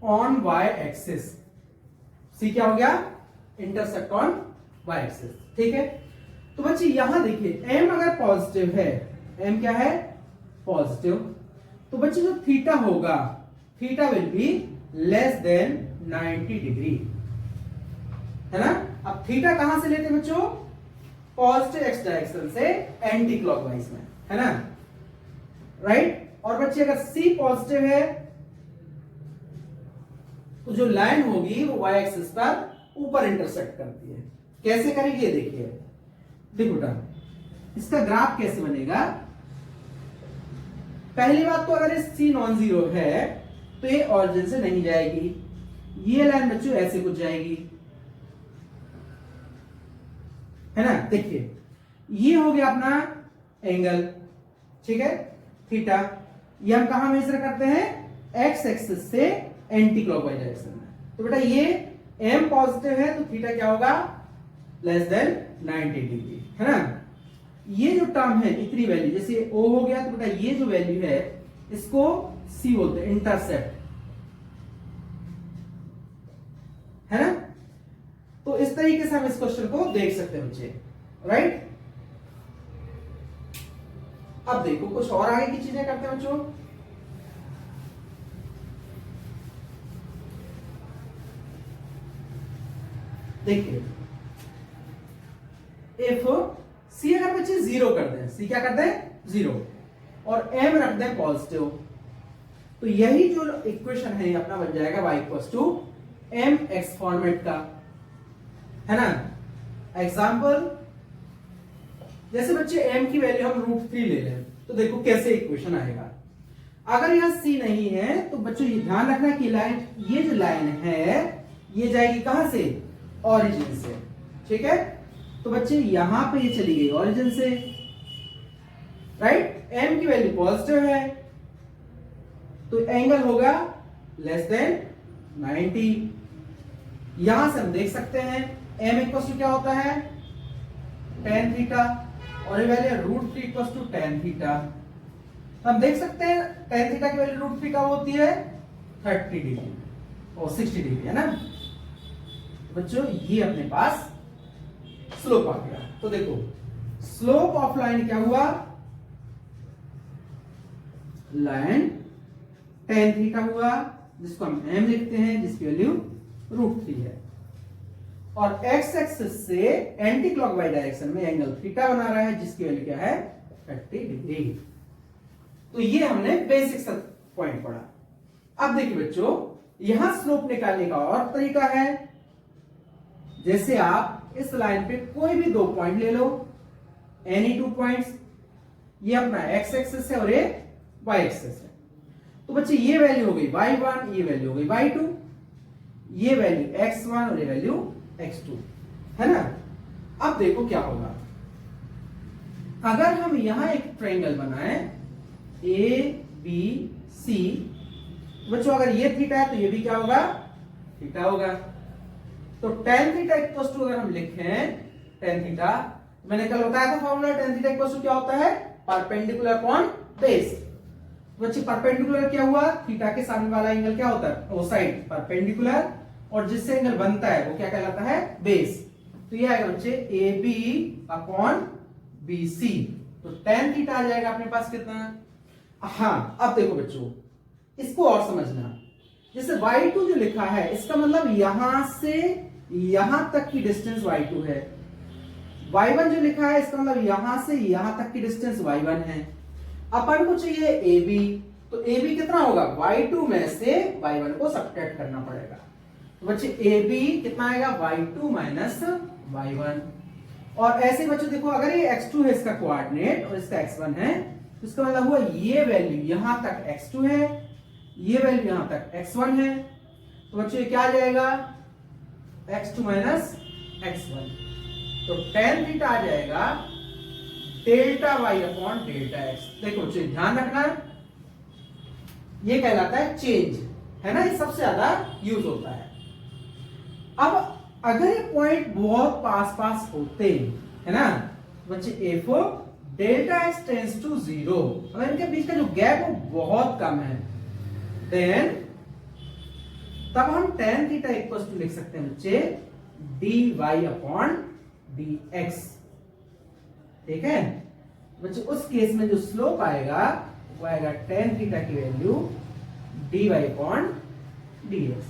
on y axis. c क्या हो गया, इंटरसेप्ट ऑन y एक्सिस, ठीक है। तो बच्चे यहां देखिए m अगर पॉजिटिव है, m क्या है पॉजिटिव, तो बच्चे जो थीटा होगा, theta will be less than 90 degree, है ना। अब थीटा कहां से लेते हैं बच्चों, पॉजिटिव एक्स डायरेक्शन से एंटी क्लॉकवाइज में, है ना, राइट। और बच्चे अगर c पॉजिटिव है तो जो लाइन होगी वो y एक्सिस पर ऊपर इंटरसेक्ट करती है। कैसे करेगी ये देखिए, देखो बेटा इसका ग्राफ कैसे बनेगा। पहली बात तो अगर c नॉन जीरो है तो ये ऑरिजिन से नहीं जाएगी, ये लाइन बच्चों ऐसे कुछ जाएगी, है ना। देखिए ये हो गया अपना एंगल, ठीक है, थीटा। ये हम कहां मेजर करते हैं, एक्स एक्सिस से एंटी क्लॉकवाइज डायरेक्शन में। तो बेटा ये m पॉजिटिव है तो थीटा क्या होगा, लेस देन 90 डिग्री, है ना। ये जो टर्म है इतनी वैल्यू, जैसे o हो गया तो बेटा ये जो वैल्यू है इसको c बोलते हैं, इंटरसेप्ट, है ना। तो इस तरीके से हम इस क्वेश्चन को देख सकते हैं बच्चे, राइट। अब देखो कुछ और आगे की चीजें करते हैं बच्चों। देखिए इफ c अगर बच्चे जीरो कर दें, c क्या कर दें जीरो, और m रख दें पॉजिटिव, तो यही जो इक्वेशन है अपना बन जाएगा y equals to mx format का, है ना। एग्जाम्पल जैसे बच्चे m की वैल्यू हम √3 ले लें तो देखो कैसे इक्वेशन आएगा। अगर यहां c नहीं है तो बच्चों ये ध्यान रखना कि लाइन, ये जो लाइन है ये जाएगी कहां से, ओरिजिन से, ठीक है। तो बच्चे यहां पे ये चली गई ओरिजिन से, राइट। m की वैल्यू पॉजिटिव है तो एंगल होगा लेस देन 90। यहां से हम देख सकते हैं m इक्वल टू क्या होता है, tan थीटा, और ये value √3 equal to tan theta. हम देख सकते हैं tan थीटा की वैल्यू √3 का होती है 30 डिग्री और 60 डिग्री, है ना। बच्चों ये अपने पास स्लोप आ गया। तो देखो स्लोप ऑफ लाइन क्या हुआ, लाइन tan थीटा हुआ, जिसको हम m लिखते हैं, जिसकी वैल्यू √3 है, और x एक्सिस से एंटी क्लॉकवाइज डायरेक्शन में एंगल थीटा बना रहा है, जिसकी वैल्यू क्या है 30 डिग्री। तो ये हमने बेसिक पॉइंट पढ़ा। अब देखिए बच्चों यहां स्लोप निकालने का और तरीका है। जैसे आप इस लाइन पे कोई भी दो पॉइंट ले लो, एनी 2 पॉइंट्स, ये अपना x एक्सिस है और ये y एक्सिस है। तो बच्चे ये वैल्यू हो गई y1, ये वैल्यू हो गई y2, ये वैल्यू x1 और ये वैल्यू x2, है ना। अब देखो क्या होगा, अगर हम यहां एक ट्रायंगल बनाएं ABC, बच्चों अगर ये थीटा है तो ये भी क्या होगा, थीटा होगा। तो tan थीटा इक्वल्स टू अगर हम लिखें tan थीटा, मैंने कल बताया था formula, tan theta equals to क्या होता है, परपेंडिकुलर अपॉन बेस। बच्चे परपेंडिकुलर क्या हुआ, थीटा के सामने वाला एंगल क्या होता है, वो साइड परपेंडिकुलर, और जिससे एंगल बनता है वो क्या कहलाता है, बेस। तो ये आएगा बच्चे AB अपॉन BC। तो tan थीटा आ जाएगा अपने पास कितना। हाँ अब देखो बच्चों इसको और समझना, जैसे y2 जो लिखा है इसका मतलब यहां से यहां तक की डिस्टेंस y2 है, y1 जो लिखा है इसका मतलब यहां से यहां तक की डिस्टेंस y1 है। अपन को चाहिए AB, तो AB कितना होगा, y2 में से y1 को सब्ट्रैक्ट करना पड़ेगा। तो बच्चे AB कितना आएगा, y2 माइनस y1। और ऐसे बच्चों देखो अगर ये x2 है इसका कोऑर्डिनेट और इसका x1 है, तो इसका मतलब हुआ ये वैल्यू यहां तक x2 है, ये वैल्यू यहां तक x1 है। तो बच्चों ये क्या आ जाएगा, x2 माइनस x1। तो tan थीटा आ जाएगा delta y upon delta x। देखो बच्चों ध्यान रखना ये कहलाता है चेंज, है ना, ये सबसे ज्यादा यूज होता है। अब अगर ये पॉइंट बहुत पास पास होते है ना बच्चे, if delta x tends to 0, मतलब इनके बीच का जो गैप वो बहुत कम है, देन तब हम tan थीटा इक्वल्स टू लिख सकते हैं बच्चे dy अपॉन dx। ठीक है बच्चों, उस केस में जो स्लोप आएगा वो आएगा tan थीटा की वैल्यू dy अपॉन dx।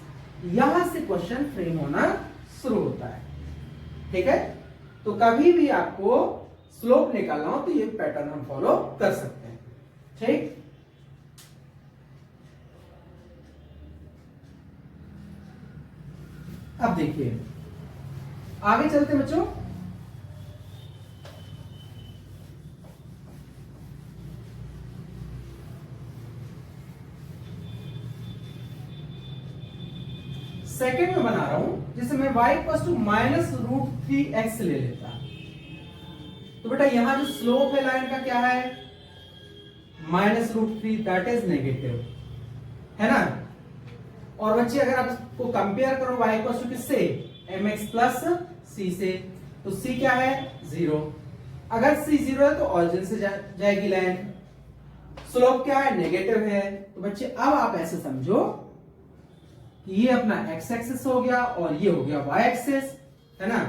यहां से क्वेश्चन फ्रेम होना शुरू होता है। ठीक है, तो कभी भी आपको स्लोप निकालना हो तो ये पैटर्न हम फॉलो कर सकते हैं। ठीक, अब देखिए आगे चलते हैं बच्चों। सेकेंड में बना रहा हूं, जैसे मैं y इक्वल टू -√3x ले लेता, तो बेटा यहां जो स्लोप है लाइन का क्या है, -√3, दैट इज नेगेटिव, है ना। और बच्चे अगर आप इसको कंपेयर करो y इक्वल टू किससे, mx प्लस c से, तो c क्या है 0। अगर c 0 है तो ऑरिजिन से जाएगी लाइन, स्लोप क्या है नेगेटिव है। तो बच्चे अब आप ऐसे समझो कि ये अपना x एक्सिस हो गया और ये हो गया y एक्सिस, है ना।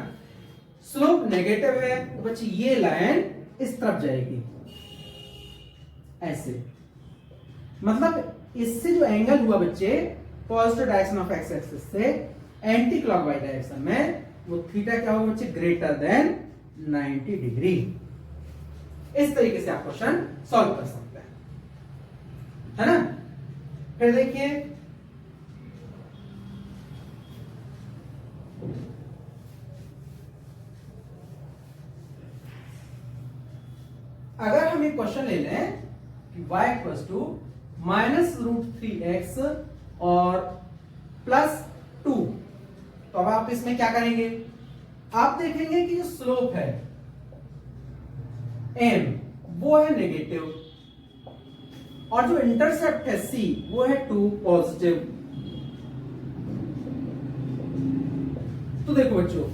स्लोप नेगेटिव है तो बच्चे ये लाइन इस तरफ जाएगी ऐसे, मतलब इससे जो एंगल हुआ बच्चे positive direction of x axis से एंटी क्लॉकवाइज डायरेक्शन में, वो थीटा क्या होगा बच्चे ग्रेटर देन 90 डिग्री। इस तरीके से आप क्वेश्चन सॉल्व कर सकते हैं, है ना। फिर देखिए अगर हम एक क्वेश्चन ले लें कि y इक्वल टू -√3x और +2, तो अब आप इसमें क्या करेंगे, आप देखेंगे कि जो स्लोप है m वो है नेगेटिव और जो इंटरसेप्ट है c वो है 2 पॉजिटिव। तो देखो बच्चों,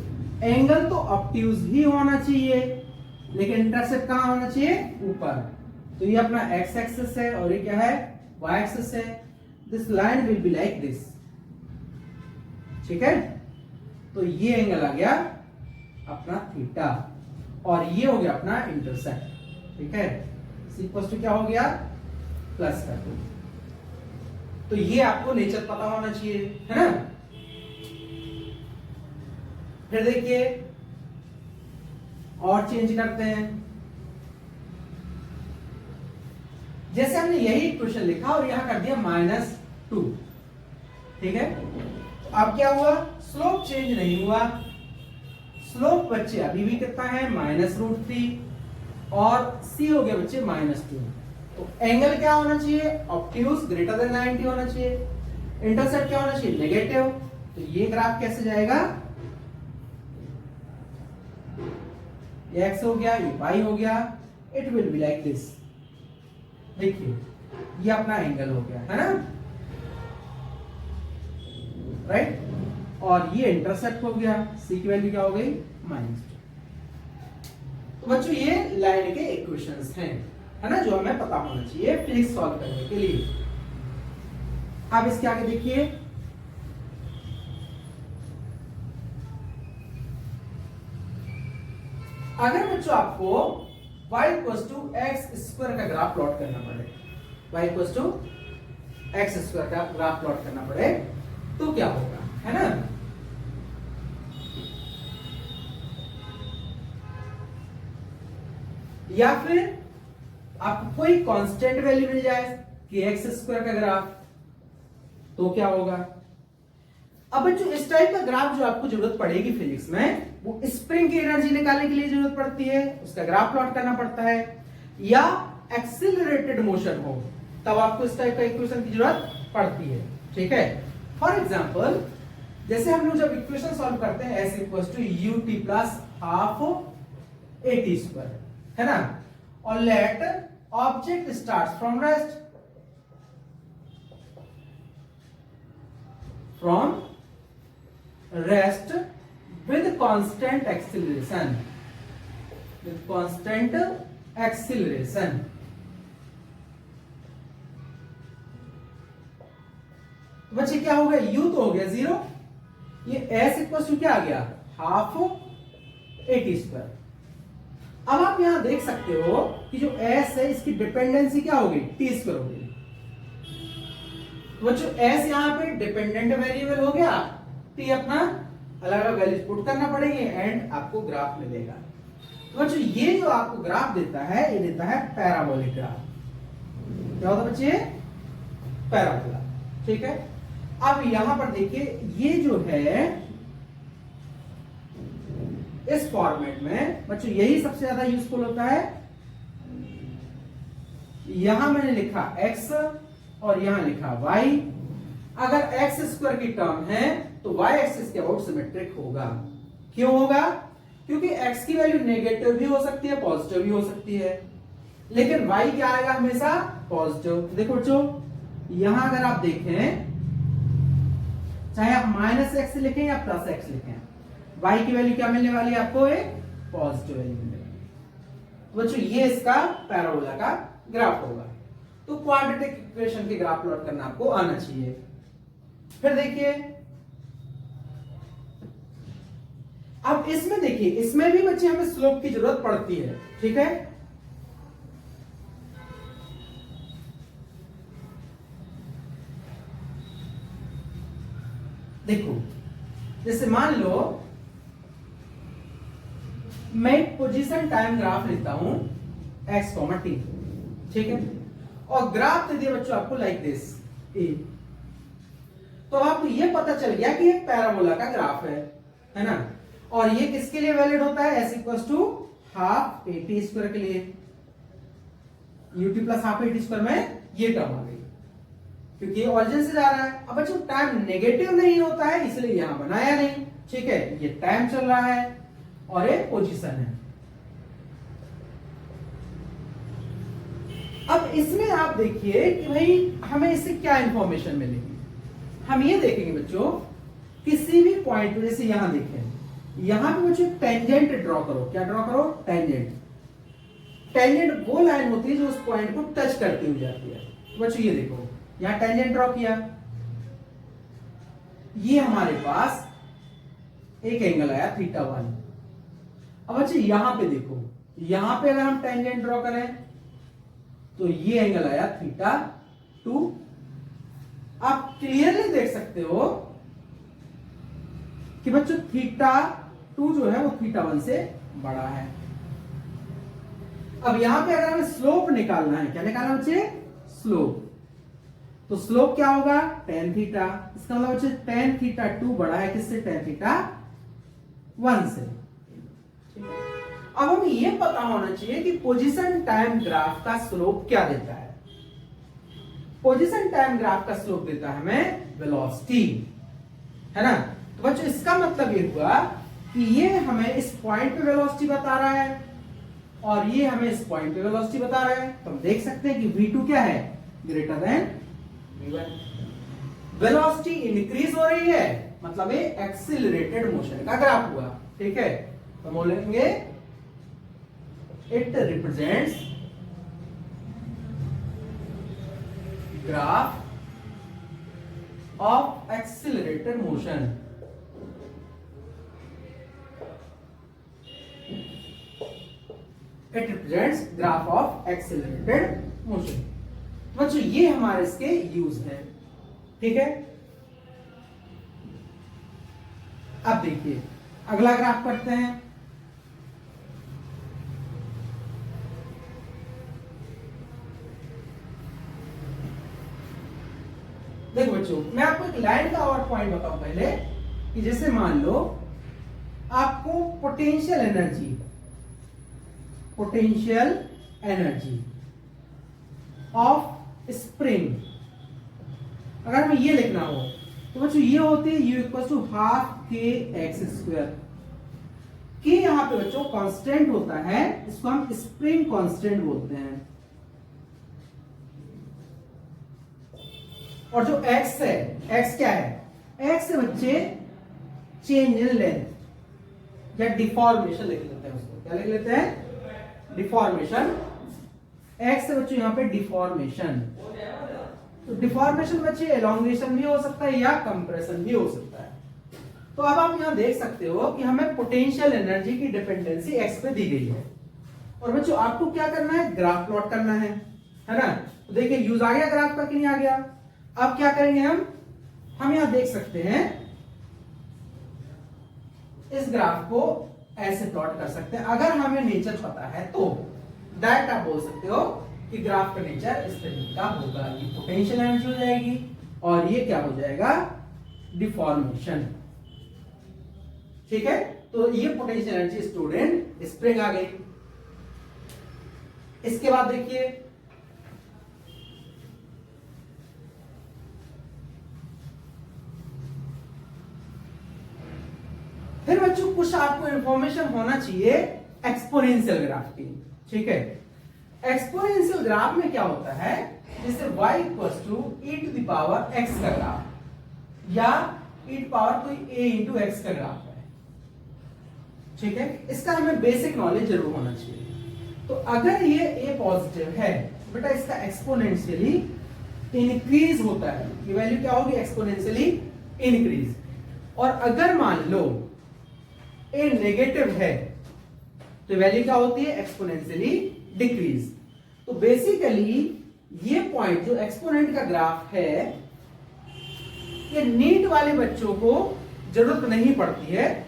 एंगल तो ऑब्ट्यूज ही होना चाहिए लेकिन इंटरसेप्ट कहां होना चाहिए, ऊपर। तो ये अपना x एक्सिस है और ये क्या है, y एक्सिस है। This line will be like this, ठीक है। तो ये एंगल आ गया अपना थीटा और ये हो गया अपना इंटरसेप्ट, ठीक है। इक्वल टू क्या हो गया, प्लस का 2। तो ये आपको नेचर पता होना चाहिए, है ना। फिर देखिए और चेंज करते हैं, जैसे हमने यही इक्वेशन लिखा और यहां कर दिया -2, ठीक है। अब क्या हुआ, स्लोप चेंज नहीं हुआ, स्लोप बच्चे अभी भी कितना है -√3 और c हो गया बच्चे -2। तो एंगल क्या होना चाहिए, ऑब्ट्यूज ग्रेटर देन 90 होना चाहिए, इंटरसेप्ट क्या होना चाहिए नेगेटिव। तो ये ग्राफ कैसे जाएगा, ये x हो गया, ये y हो गया, it will be like this. देखिए ये अपना एंगल हो गया, है ना, राइट। और ये इंटरसेप्ट हो गया, c की वैल्यू क्या हो गई -2। तो बच्चों ये लाइन के इक्वेशंस हैं, है ना, जो हमें पता होना चाहिए फिजिक्स सॉल्व करने के लिए। अब इसके आगे देखिए, अगर बच्चों आपको y equal to x square का ग्राफ प्लॉट करना पड़े, y equal to x square का ग्राफ प्लॉट करना पड़े तो क्या होगा, है ना। या फिर आपको कोई कांस्टेंट वैल्यू मिल जाए कि एक्स स्क्वायर का ग्राफ, तो क्या होगा। अब बच्चों इस टाइप का ग्राफ जो आपको जरूरत पड़ेगी फिजिक्स में, वो स्प्रिंग की एनर्जी निकालने के लिए जरूरत पड़ती है, उसका ग्राफ प्लॉट करना पड़ता है, या एक्सिलरेटेड मोशन हो तब आपको इस टाइप का इक्वेशन की जरूरत पड़ती है, ठीक है। फॉर एग्जांपल जैसे हम लोग जब इक्वेशन सॉल्व करते हैं s equal to ut plus half at square, है ना, और let object start from rest, from rest with constant acceleration, with constant acceleration। तो बच्चे क्या हो गया, u तो हो गया 0, ये s इक्वल टू क्या आ गया हाफ at स्क्वायर। अब आप यहां देख सकते हो कि जो s है इसकी डिपेंडेंसी क्या होगी, टी स्क्वायर होगी। तो जो s यहां पे डिपेंडेंट वेरिएबल हो गया, टी अपना अलग अलग वैल्यूज पुट करना पड़ेंगे एंड आपको ग्राफ मिलेगा। तो बच्चों ये जो आपको ग्राफ देता है ये देता है पैराबोलिक ग्राफ। क्या होता है बच्चे, पैराबोला। ठीक है, अब यहां पर देखिए ये जो है इस फॉर्मेट में बच्चों यही सबसे ज्यादा यूजफुल होता है। यहां मैंने लिखा x और यहां लिखा y। अगर x स्क्वायर की टर्म है तो y एक्सिस के अबाउट सिमेट्रिक होगा। क्यों होगा, क्योंकि x की वैल्यू नेगेटिव भी हो सकती है, पॉजिटिव भी हो सकती है, लेकिन y क्या आएगा हमेशा पॉजिटिव। देखो बच्चों यहां अगर आप देखें, चाहे आप -x लिखें या +x लिखें, y की वैल्यू क्या मिलने वाली है आपको, एक पॉजिटिव वैल्यू मिलेगी। तो बच्चों ये इसका पैराबोला का ग्राफ होगा। तो क्वाड्रेटिक इक्वेशन के ग्राफ प्लॉट करना आपको आना चाहिए। फिर देखिए अब इसमें देखिए, इसमें भी बच्चे हमें स्लोप की जरूरत पड़ती है। ठीक है, देखो जैसे मान लो मैं एक पोजीशन टाइम ग्राफ लेता हूं x, t। ठीक है, और ग्राफ दे दिया बच्चों आपको लाइक दिस ए। तो आपको ये पता चल गया कि ये पैराबोला का ग्राफ है ना। और ये किसके लिए वैलिड होता है, s equals to half a t square के लिए। ut plus half a t square में ये टर्म आ गई, क्योंकि ये ऑरिजिन से जा रहा है। अब बच्चों टाइम नेगेटिव नहीं होता है इसलिए यहां बनाया नहीं। ठीक है, ये टाइम चल रहा है और एक पोजीशन है। अब इसमें आप देखिए कि भाई हमें इससे क्या इंफॉर्मेशन मिलेगी। हम ये देखेंगे बच्चों, किसी भी पॉइंट पे, जैसे यहां देखें, यहां पे बच्चों टेंजेंट ड्रॉ करो। क्या ड्रॉ करो, टेंजेंट। टेंजेंट वो लाइन होती है जो उस पॉइंट को टच करती हुई जाती है। तो बच्चों ये देखो, यहां टेंजेंट ड्रॉ किया, ये हमारे पास एक एंगल आया θ1। अब बच्चे यहां पे देखो, यहां पे अगर हम टेंजेंट ड्रॉ करें तो ये एंगल आया θ2। आप क्लियरली देख सकते हो कि बच्चों θ2 जो है वो θ1 से बड़ा है। अब यहां पे अगर हमें स्लोप निकालना है, क्या निकालना बच्चे, स्लोप। तो स्लोप क्या होगा, tan θ। इसका मतलब बच्चे tan θ2 बड़ा है किससे, tan θ1 से। अब हमें यह पता होना चाहिए कि पोजीशन टाइम ग्राफ का स्लोप क्या देता है। पोजीशन टाइम ग्राफ का स्लोप देता है हमें वेलोसिटी, है ना। तो बच्चों इसका मतलब ये हुआ कि ये हमें इस पॉइंट पे वेलोसिटी बता रहा है और ये हमें इस पॉइंट पे वेलोसिटी बता रहा है। तो हम देख सकते हैं कि v2 क्या है, greater than v1। Velocity increase हो रही है, मतलब ये एक्सिलरेटेड मोशन का ग्राफ हुआ। ठीक है, तो बोलेंगे it represents graph of accelerated motion. It represents graph of accelerated motion. बच्चों ये हमारे इसके यूज है। ठीक है, अब देखिए अगला ग्राफ करते हैं। देखो बच्चों, मैं आपको एक लाइन का और पॉइंट बताऊं पहले, कि जैसे मान लो आपको पोटेंशियल एनर्जी ऑफ स्प्रिंग अगर हमें ये लिखना हो तो बच्चों ये होती है U इक्वल टू हाफ के एक्स स्क्वायर। के यहां पे बच्चों कांस्टेंट होता है, इसको हम स्प्रिंग कांस्टेंट बोलते हैं। और जो x है, x क्या है, x है बच्चे चेंज इन लेंथ या डिफॉर्मेशन लिख लेते हैं उसको। क्या लिख लेते हैं, डिफॉर्मेशन। x है बच्चों यहां पे डिफॉर्मेशन। तो डिफॉर्मेशन बच्चे एलोंगेशन भी हो सकता है या कंप्रेशन भी हो सकता है। तो अब आप यहां देख सकते हो कि हमें पोटेंशियल एनर्जी की डिपेंडेंसी x पे दी गई है। और बच्चों आपको क्या करना है, ग्राफ प्लॉट करना है ना। तो देखिए यूज आ गया ग्राफ का कि नहीं आ गया। अब क्या करेंगे हम यहां देख सकते हैं, इस ग्राफ को ऐसे प्लॉट कर सकते हैं। अगर हमें नेचर पता है तो डायरेक्ट आप बोल सकते हो कि ग्राफ का नेचर इस तरीके का होगा। ये पोटेंशियल एनर्जी हो जाएगी और ये क्या हो जाएगा, डिफॉर्मेशन। ठीक है, तो ये पोटेंशियल एनर्जी स्टूडेंट स्प्रिंग आ गई। इसके बाद देखिए फिर बच्चों कुछ आपको इंफॉर्मेशन होना चाहिए एक्सपोनेंशियल ग्राफ की। ठीक है, एक्सपोनेंशियल ग्राफ में क्या होता है, जैसे y equals to e to the power x का ग्राफ या e टू पावर कोई a इंटू x का ग्राफ है। ठीक है, इसका हमें बेसिक नॉलेज जरूर होना चाहिए। तो अगर ये a पॉजिटिव है बेटा, इसका एक्सपोनेंशियली इंक्रीज होता है, ये वैल्यू क्या होगी, एक्सपोनेंशियली इंक्रीज। और अगर मान लो a नेगेटिव है तो वैल्यू क्या होती है, एक्सपोनेंशियली डिक्रीज। तो बेसिकली ये पॉइंट जो एक्सपोनेंट का ग्राफ है, ये नीट वाले बच्चों को जरूरत नहीं पड़ती है।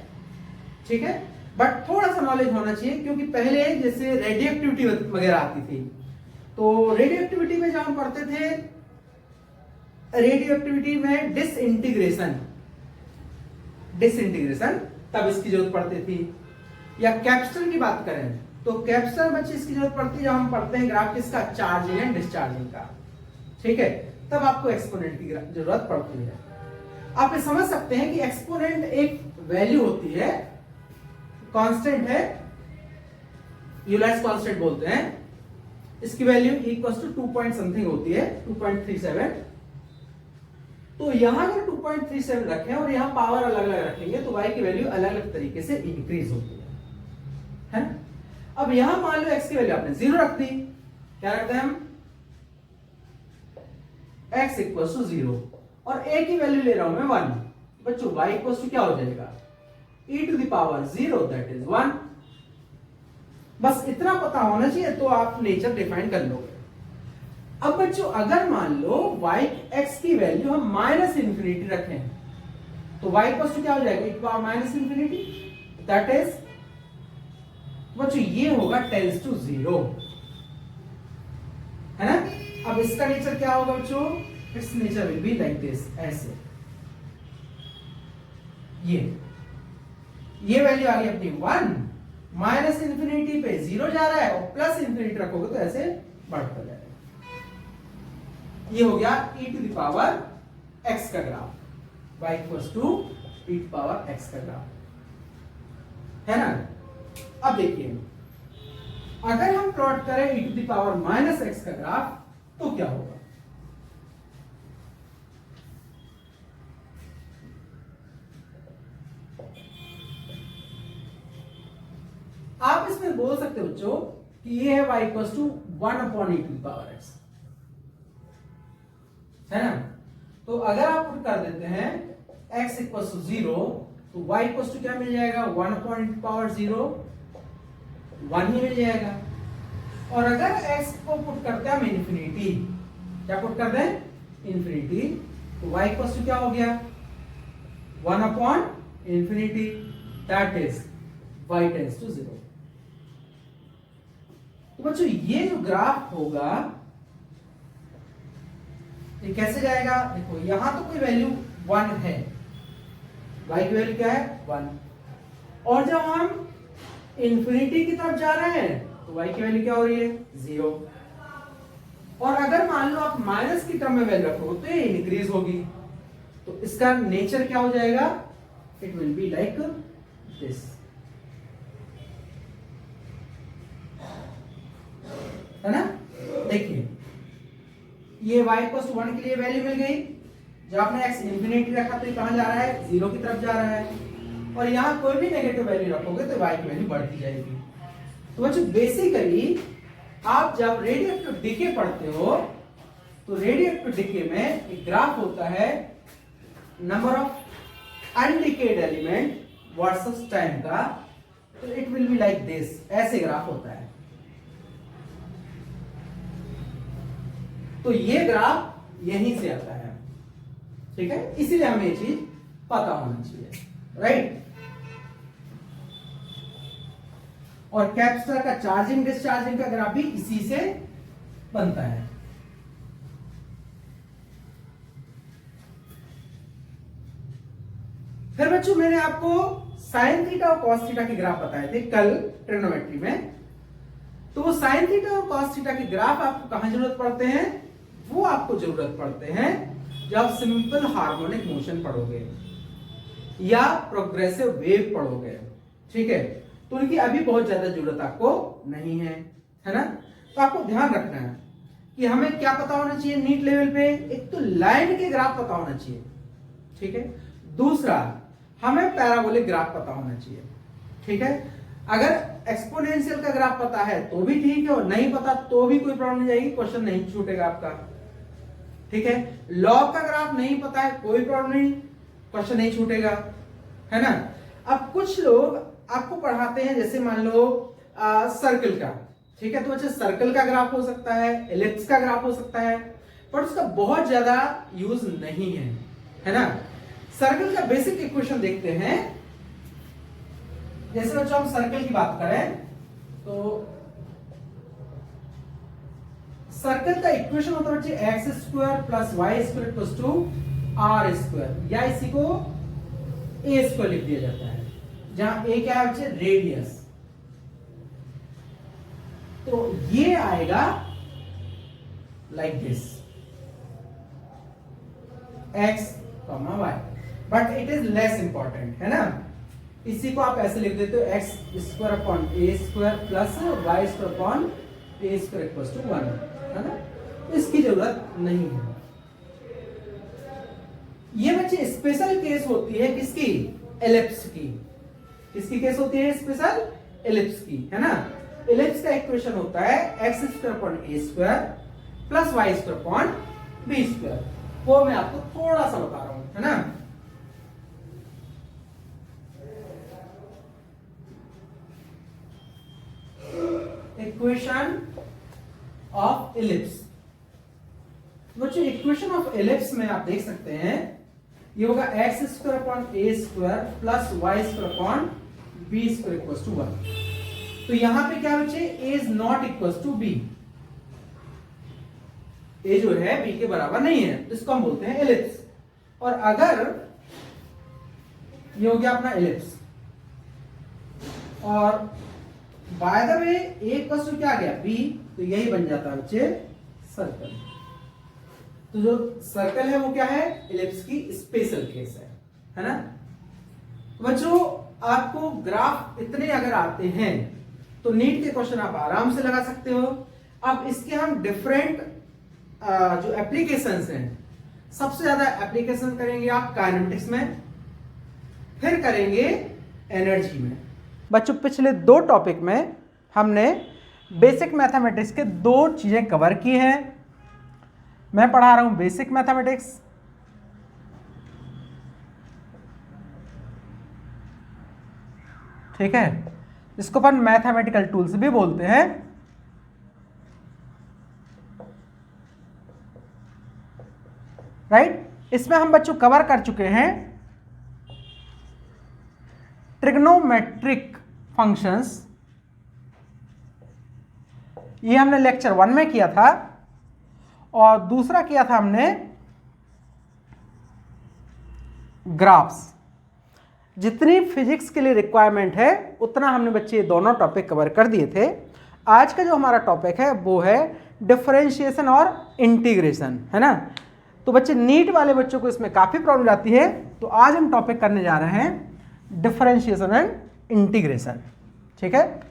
ठीक है, बट थोड़ा सा नॉलेज होना चाहिए, क्योंकि पहले जैसे रेडियोएक्टिविटी वगैरह आती थी, तो रेडियोएक्टिविटी में जब हम पढ़ते थे, रेडियोएक्टिविटी में डिसइंटीग्रेशन तब इसकी जरूरत पड़ती थी। या कैप्स्टन की बात करें तो कैप्स्टन बच्चे इसकी जरूरत पड़ती है जब हम पढ़ते हैं ग्राफ किसका, चार्जिंग एंड डिस्चार्जिंग का। ठीक है, तब आपको एक्सपोनेंट की जरूरत पड़ती है। आप ये समझ सकते हैं कि एक्सपोनेंट एक वैल्यू होती है, कांस्टेंट है, यूलर्स कांस्टेंट बोलते हैं। इसकी value equal to 2 point something होती है, 2.37। तो यहां अगर 2.37 रखें और यहां पावर अलग अलग रखेंगे तो y की वैल्यू अलग अलग तरीके से इंक्रीज होती है। अब यहां मान लो x की वैल्यू आपने 0 रख दी, क्या रखते हैं हम, x इक्वल टू 0 और a की वैल्यू ले रहा हूं मैं 1। बच्चों y इक्वल टू क्या हो जाएगा, e to the power 0 that is 1। बस इतना पता होना चाहिए तो आप नेचर डिफाइन कर लोगे। अब बच्चों अगर मान लो y x की वैल्यू हम माइनस इंफिनिटी रखें तो y इक्वल टू क्या हो जाएगा, e to power minus infinity, that is बच्चों ये होगा टेंड्स टू 0, है ना। अब इसका नेचर क्या होगा बच्चों, it's nature will be like this, ऐसे। ये वैल्यू आ गई अपनी 1, माइनस इंफिनिटी पे 0 जा रहा है और प्लस इंफिनिटी रखोगे तो ऐसे बढ़ता जाएगा। ये हो गया e to the power x का graph, y equals to e to power x का ग्राफ, है ना। अब देखिए अगर हम प्लॉट करें e to the power minus x का ग्राफ तो क्या होगा, आप इसमें बोल सकते हो बच्चों कि ये है y equals to 1 upon e to the power x, है ना। तो अगर आप पुट कर देते हैं x इक्वल्स टू 0 तो y इक्वल्स टू क्या मिल जाएगा, 1 अपॉन पावर 0, 1 ही मिल जाएगा। और अगर x को पुट करते हैं हम इंफिनिटी, क्या पुट कर दें, इंफिनिटी, तो y इक्वल्स टू क्या हो गया, 1 upon infinity, that is y tends to 0। तो बच्चों ये जो ग्राफ होगा ये कैसे जाएगा, देखो यहां तो कोई वैल्यू 1 है, y की वैल्यू क्या है 1, और जब हम इंफिनिटी की तरफ जा रहे हैं तो y की वैल्यू क्या हो रही है 0। और अगर मान लो आप माइनस की टर्म में वैल्यू रखो तो ये इंक्रीज होगी, तो इसका नेचर क्या हो जाएगा, it will be like this, है ना। देखिए ये y इक्वल्स टू 1 के लिए वैल्यू मिल गई, जब आपने x इंफिनिटी रखा तो ये कहां जा रहा है, 0 की तरफ जा रहा है, और यहां कोई भी नेगेटिव वैल्यू रखोगे तो y की वैल्यू बढ़ती जाएगी। तो बच्चों बेसिकली आप जब रेडियोएक्टिव डिके पढ़ते हो तो रेडियोएक्टिव डिके में एक ग्राफ होता है number of undecayed element versus time का, तो it will be like this, ऐसे ग्राफ होता है। तो ये ग्राफ यहीं से आता है, ठीक है, इसीलिए हमें ये चीज पता होना चाहिए, राइट। और कैपेसिटर का चार्जिंग डिस्चार्जिंग का ग्राफ भी इसी से बनता है। फिर बच्चों मैंने आपको साइन थीटा और कॉस थीटा के ग्राफ बताए थे कल ट्रिग्नोमेट्री में। तो वो साइन थीटा और कॉस थीटा के ग्राफ आपको कहां जरूरत पड़ते हैं? वो आपको जरूरत पड़ते हैं जब सिंपल हार्मोनिक मोशन पढ़ोगे या प्रोग्रेसिव वेव पढ़ोगे, ठीक है। तो उनकी अभी बहुत ज्यादा जरूरत आपको नहीं है ना। तो आपको ध्यान रखना है कि हमें क्या पता होना चाहिए नीट लेवल पे। एक तो लाइन के ग्राफ पता होना चाहिए, ठीक है। दूसरा हमें पैराबोलिक ग्राफ पता होना चाहिए, ठीक है। अगर एक्सपोनेंशियल का ग्राफ पता है तो भी ठीक है, और नहीं पता तो भी कोई प्रॉब्लम नहीं जाएगी, क्वेश्चन नहीं छूटेगा आपका, ठीक है। लॉग का ग्राफ नहीं पता है कोई प्रॉब्लम नहीं, क्वेश्चन नहीं छूटेगा, है ना। अब कुछ लोग आपको पढ़ाते हैं जैसे मान लो सर्कल का, ठीक है। तो अच्छा सर्कल का ग्राफ हो सकता है, एलिप्स का ग्राफ हो सकता है, पर उसका बहुत ज्यादा यूज नहीं है ना। सर्कल का बेसिक इक्वेशन देखते हैं। जैसे बच्चों हम सर्कल की बात करें तो सर्कल का इक्वेशन होता है बच्चे x square plus y square equals to r square, या इसी को ए स्क्वायर लिख दिया जाता है, जहां ए क्या है बच्चे? रेडियस। तो ये आएगा like this x comma y, but it is less important, है ना। इसी को आप ऐसे लिख देते हो x square upon a square plus y square upon a square equals to 1, है ना। इसकी जरूरत नहीं है। ये बच्चे स्पेशल केस होती है किसकी? एलिप्स की। किसकी केस होती है? स्पेशल एलिप्स की, है ना। एलिप्स का इक्वेशन होता है x square upon a square plus y square upon b square. वो मैं आपको थोड़ा सा बता रहा हूं, है ना। Equation of ellipse. बच्चों इक्वेशन ऑफ एलिप्स में आप देख सकते हैं ये होगा x square upon a square plus y square upon b square equals to 1। तो यहां पे क्या बच्चे? A is not equals to b. A जो है बी के बराबर नहीं है, तो इसको हम बोलते हैं एलिप्स। और अगर ये हो गया अपना एलिप्स, और by the way a equals to क्या आ गया? बी, तो यही बन जाता है बच्चे सर्कल। तो जो सर्कल है वो क्या है? एलिप्स की स्पेशल केस है ना। बच्चों आपको ग्राफ इतने अगर आते हैं तो नीट के क्वेश्चन आप आराम से लगा सकते हो। अब इसके हम डिफरेंट जो एप्लीकेशंस हैं, सबसे ज्यादा एप्लीकेशन करेंगे आप काइनेमेटिक्स में, फिर करेंगे एनर्जी में। बच्चों पिछले 2 टॉपिक में हमने बेसिक मैथमेटिक्स के 2 चीजें कवर की हैं। मैं पढ़ा रहा हूं बेसिक मैथमेटिक्स, ठीक है, इसको अपन मैथमेटिकल टूल्स भी बोलते हैं। राइट, इसमें हम बच्चों कवर कर चुके हैं ट्रिग्नोमेट्रिक फंक्शंस, ये हमने लेक्चर 1 में किया था, और दूसरा किया था हमने ग्राफ्स। जितनी फिजिक्स के लिए रिक्वायरमेंट है उतना हमने बच्चे ये दोनों टॉपिक कवर कर दिए थे। आज का जो हमारा टॉपिक है वो है डिफरेंशिएशन और इंटीग्रेशन, है ना। तो बच्चे नीट वाले बच्चों को इसमें काफ़ी प्रॉब्लम आती है, तो आज हम टॉपिक करने जा रहे हैं डिफरेंशिएशन एंड इंटीग्रेशन, ठीक है।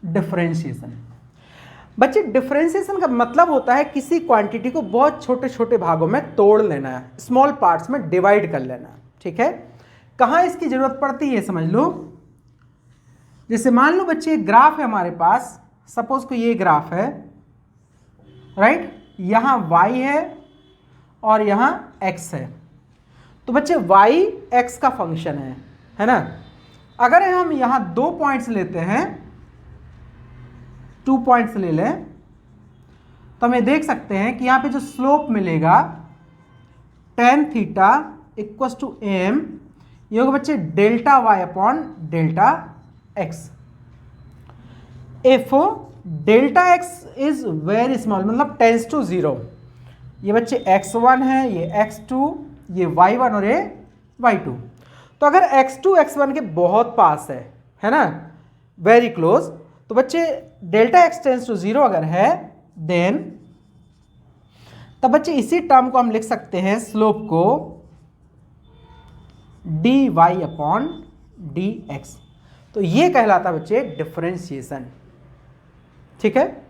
डिफरेंशिएशन बच्चे, डिफरेंशिएशन का मतलब होता है किसी क्वांटिटी को बहुत छोटे छोटे भागों में तोड़ लेना है, स्मॉल पार्ट्स में डिवाइड कर लेना, ठीक है। कहाँ इसकी जरूरत पड़ती है समझ लो। जैसे मान लो बच्चे ग्राफ है हमारे पास, सपोज को ये ग्राफ है, राइट, यहाँ y है और यहाँ x है। तो बच्चे y x का फंक्शन है ना। अगर हम यहाँ 2 पॉइंट्स लेते हैं, 2 पॉइंट्स ले लें, तो हमें देख सकते हैं कि यहाँ पे जो स्लोप मिलेगा tan theta equals to m, ये होगा बच्चे delta y upon delta x. If delta x is very small, मतलब टेंस टू 0, ये बच्चे x1 है, ये x2, ये y1 और ये y2। तो अगर x2 x1 के बहुत पास है ना, वेरी क्लोज, तो बच्चे डेल्टा एक्स टेंस टू 0 अगर है, देन तब बच्चे इसी टर्म को हम लिख सकते हैं, स्लोप को dy अपॉन dx। तो ये कहलाता बच्चे डिफरेंशिएशन। ठीक है,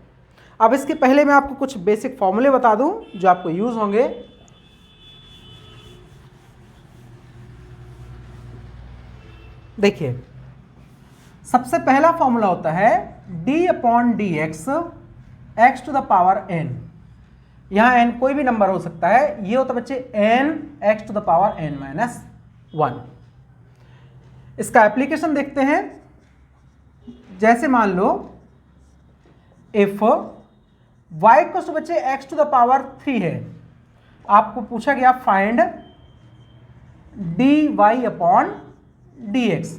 अब इसके पहले मैं आपको कुछ बेसिक फॉर्मूले बता दूं जो आपको यूज होंगे। देखिए, सबसे पहला फॉर्मूला होता है d upon d x, x to the power n। यहां n कोई भी नंबर हो सकता है, ये होता है बच्चे n x to the power n minus 1। इसका एप्लीकेशन देखते हैं। जैसे मान लो इफ y इक्वल टू बच्चे x टू द पावर 3 है, आपको पूछा गया find dy upon dx।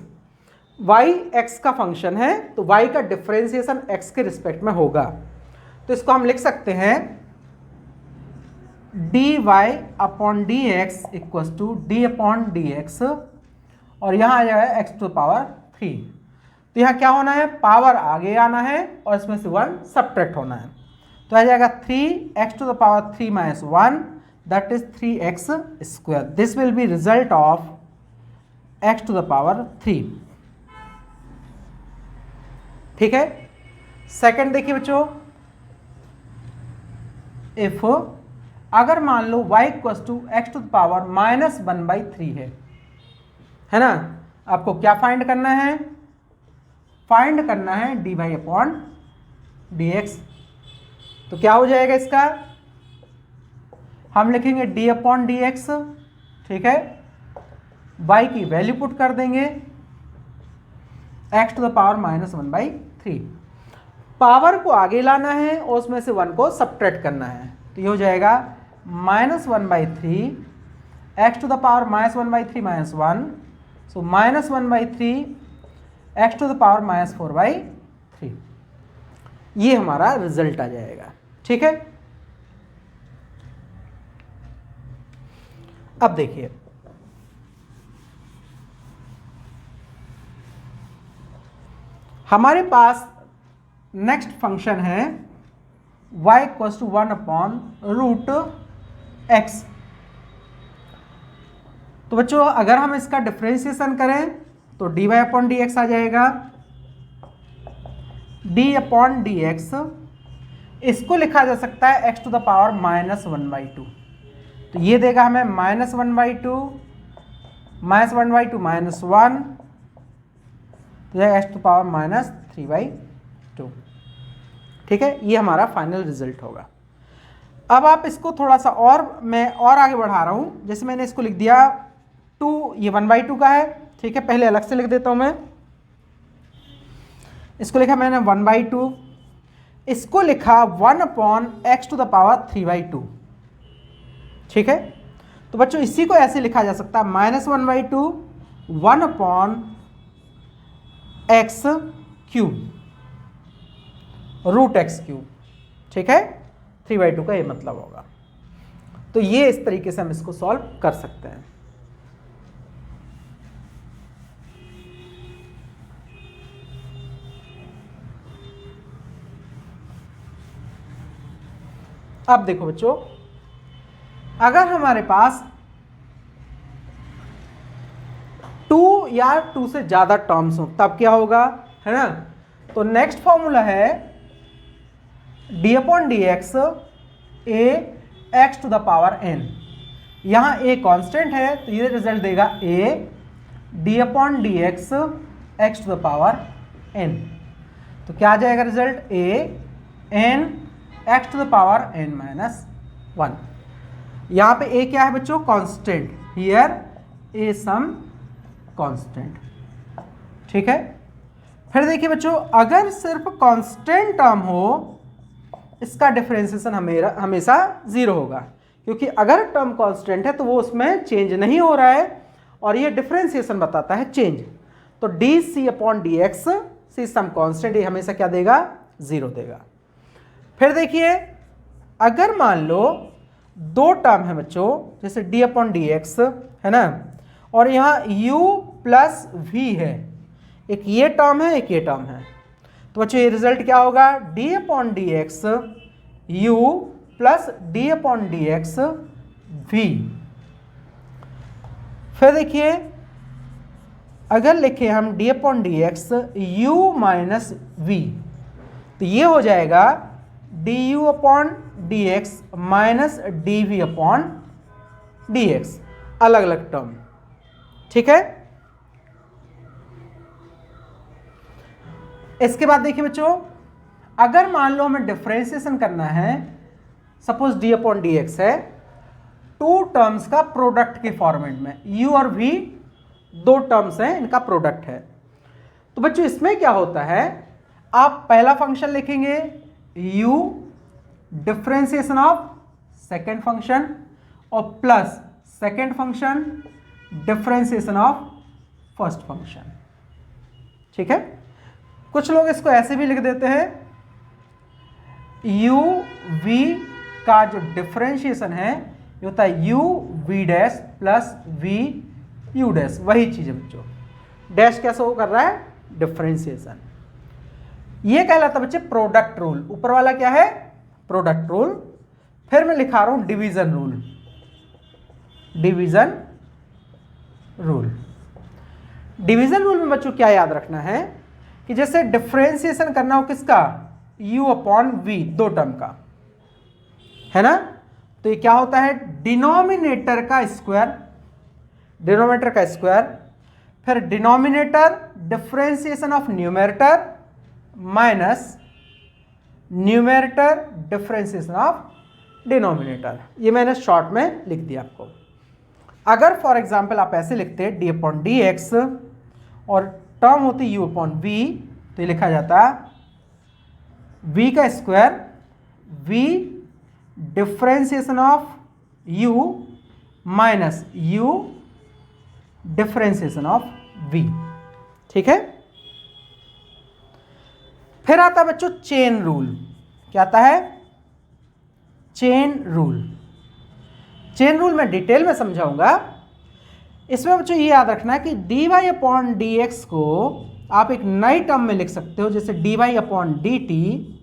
y x का फंक्शन है, तो y का डिफरेंशिएशन x के रिस्पेक्ट में होगा। तो इसको हम लिख सकते हैं dy upon d x equal to d upon d x, और यहाँ आ जाएगा x टू द पावर 3। तो यहाँ क्या होना है, पावर आगे आना है और इसमें से 1 सब्ट्रैक्ट होना है। तो आ जाएगा 3x to the power 3 minus 1, that is 3x square. This will be result of x to the power 3। ठीक है, सेकंड देखिए बच्चों, इफ अगर मान लो y equal to x to the power minus 1/3 है ना, आपको क्या फाइंड करना है, फाइंड करना है dy अपॉन dx। तो क्या हो जाएगा इसका, हम लिखेंगे d अपॉन dx। ठीक है, y की वैल्यू पुट कर देंगे x to the power minus 1/3। Power को आगे लाना है और उसमें से 1 को सब्ट्रैक्ट करना है, तो ये हो जाएगा minus 1/3 x to the power minus 1/3 minus 1, so minus 1/3 x to the power minus 4/3। ये हमारा रिजल्ट आ जाएगा। ठीक है, अब देखिए, हमारे पास नेक्स्ट फंक्शन है y equal to 1 upon root x. तो बच्चों अगर हम इसका डिफरेंशिएशन करें तो dy अपॉन डी एक्स आ जाएगा, d अपॉन डी एक्स, इसको लिखा जा सकता है x to the power minus 1/2। तो ये देगा हमें माइनस 1/2 माइनस 1/2 माइनस 1, तो यह x टू पावर माइनस 3/2। ठीक है, ये हमारा फाइनल रिजल्ट होगा। अब आप इसको थोड़ा सा और मैं और आगे बढ़ा रहा हूं। जैसे मैंने इसको लिख दिया 2, ये 1/2 का है। ठीक है, पहले अलग से लिख देता हूं मैं। इसको लिखा मैंने 1/2, इसको लिखा 1 upon x to the power 3/2। ठीक है, तो बच्चों इसी को ऐसे लिखा जा सकता है minus 1/2 1 upon x cube root x cube. ठीक है, 3/2 का ये मतलब होगा। तो ये इस तरीके से हम इसको सॉल्व कर सकते हैं। अब देखो बच्चों, अगर हमारे पास 2 या 2 से ज्यादा टर्म्स हो तब क्या होगा, है ना। तो नेक्स्ट फॉर्मूला है d upon d x a x to the power n। यहां a कांस्टेंट है तो ये रिजल्ट देगा a d upon d x x to the power n। तो क्या आ जाएगा result, a n x to the power n minus 1। यहां पे a क्या है बच्चों, constant, here a some constant. ठीक है। फिर देखिए बच्चों, अगर सिर्फ कांस्टेंट टर्म हो इसका डिफरेंशिएशन हमेशा 0 होगा, क्योंकि अगर टर्म कांस्टेंट है तो वो उसमें चेंज नहीं हो रहा है और ये डिफरेंशिएशन बताता है चेंज। तो d c upon d x, c some constant, ये हमेशा क्या देगा, 0 देगा। फिर देखिए, अगर मान लो दो टर्म है बच्चों, जैसे डी अपॉन डी एक्स है ना, और यहाँ u प्लस वी है, एक ये टर्म है एक ये टर्म है, तो बच्चों ये रिजल्ट क्या होगा, d upon d x u plus d upon d x v. फिर देखिए, अगर लिखे हम d upon d x u minus v, तो ये हो जाएगा d u upon d x minus d v upon d x, अलग अलग टर्म। ठीक है। इसके बाद देखिए बच्चों, अगर मान लो हमें डिफरेंशिएशन करना है, suppose D upon d x है, टू टर्म्स का प्रोडक्ट के फॉर्मेट में, u और v दो टर्म्स हैं, इनका प्रोडक्ट है। तो बच्चों इसमें क्या होता है, आप पहला फंक्शन लिखेंगे u differentiation of second function और plus second function differentiation of first function. ठीक है। कुछ लोग इसको ऐसे भी लिख देते हैं, u v का जो डिफरेंशिएशन है ये होता है u v dash plus v u dash, वही चीज है बच्चों। डैश कैसे हो कर रहा है, डिफरेंशिएशन। ये कहलाता है बच्चे प्रोडक्ट रूल। ऊपर वाला क्या है, प्रोडक्ट रूल। फिर मैं लिखा रहा हूं division rule, division rule. Division rule में बच्चों क्या याद रखना है कि जैसे डिफरेंशिएशन करना हो किसका, u अपॉन v, दो टर्म का है ना, तो ये क्या होता है, डिनोमिनेटर का स्क्वायर, डिनोमिनेटर का स्क्वायर, फिर denominator differentiation of numerator minus numerator differentiation of denominator. ये मैंने शॉर्ट में लिख दिया आपको। अगर फॉर एग्जांपल आप ऐसे लिखते डी अपॉन डी एक्स और टर्म होती यू अपॉन वी, तो ये लिखा जाता वी का square v differentiation of u minus u differentiation of v. ठीक है। फिर आता है बच्चों चेन रूल। क्या आता है, चेन रूल। चेन रूल मैं डिटेल में समझाऊंगा। इसमें बच्चों ये याद रखना है कि d y upon d x को आप एक नई टर्म में लिख सकते हो, जैसे d y upon d t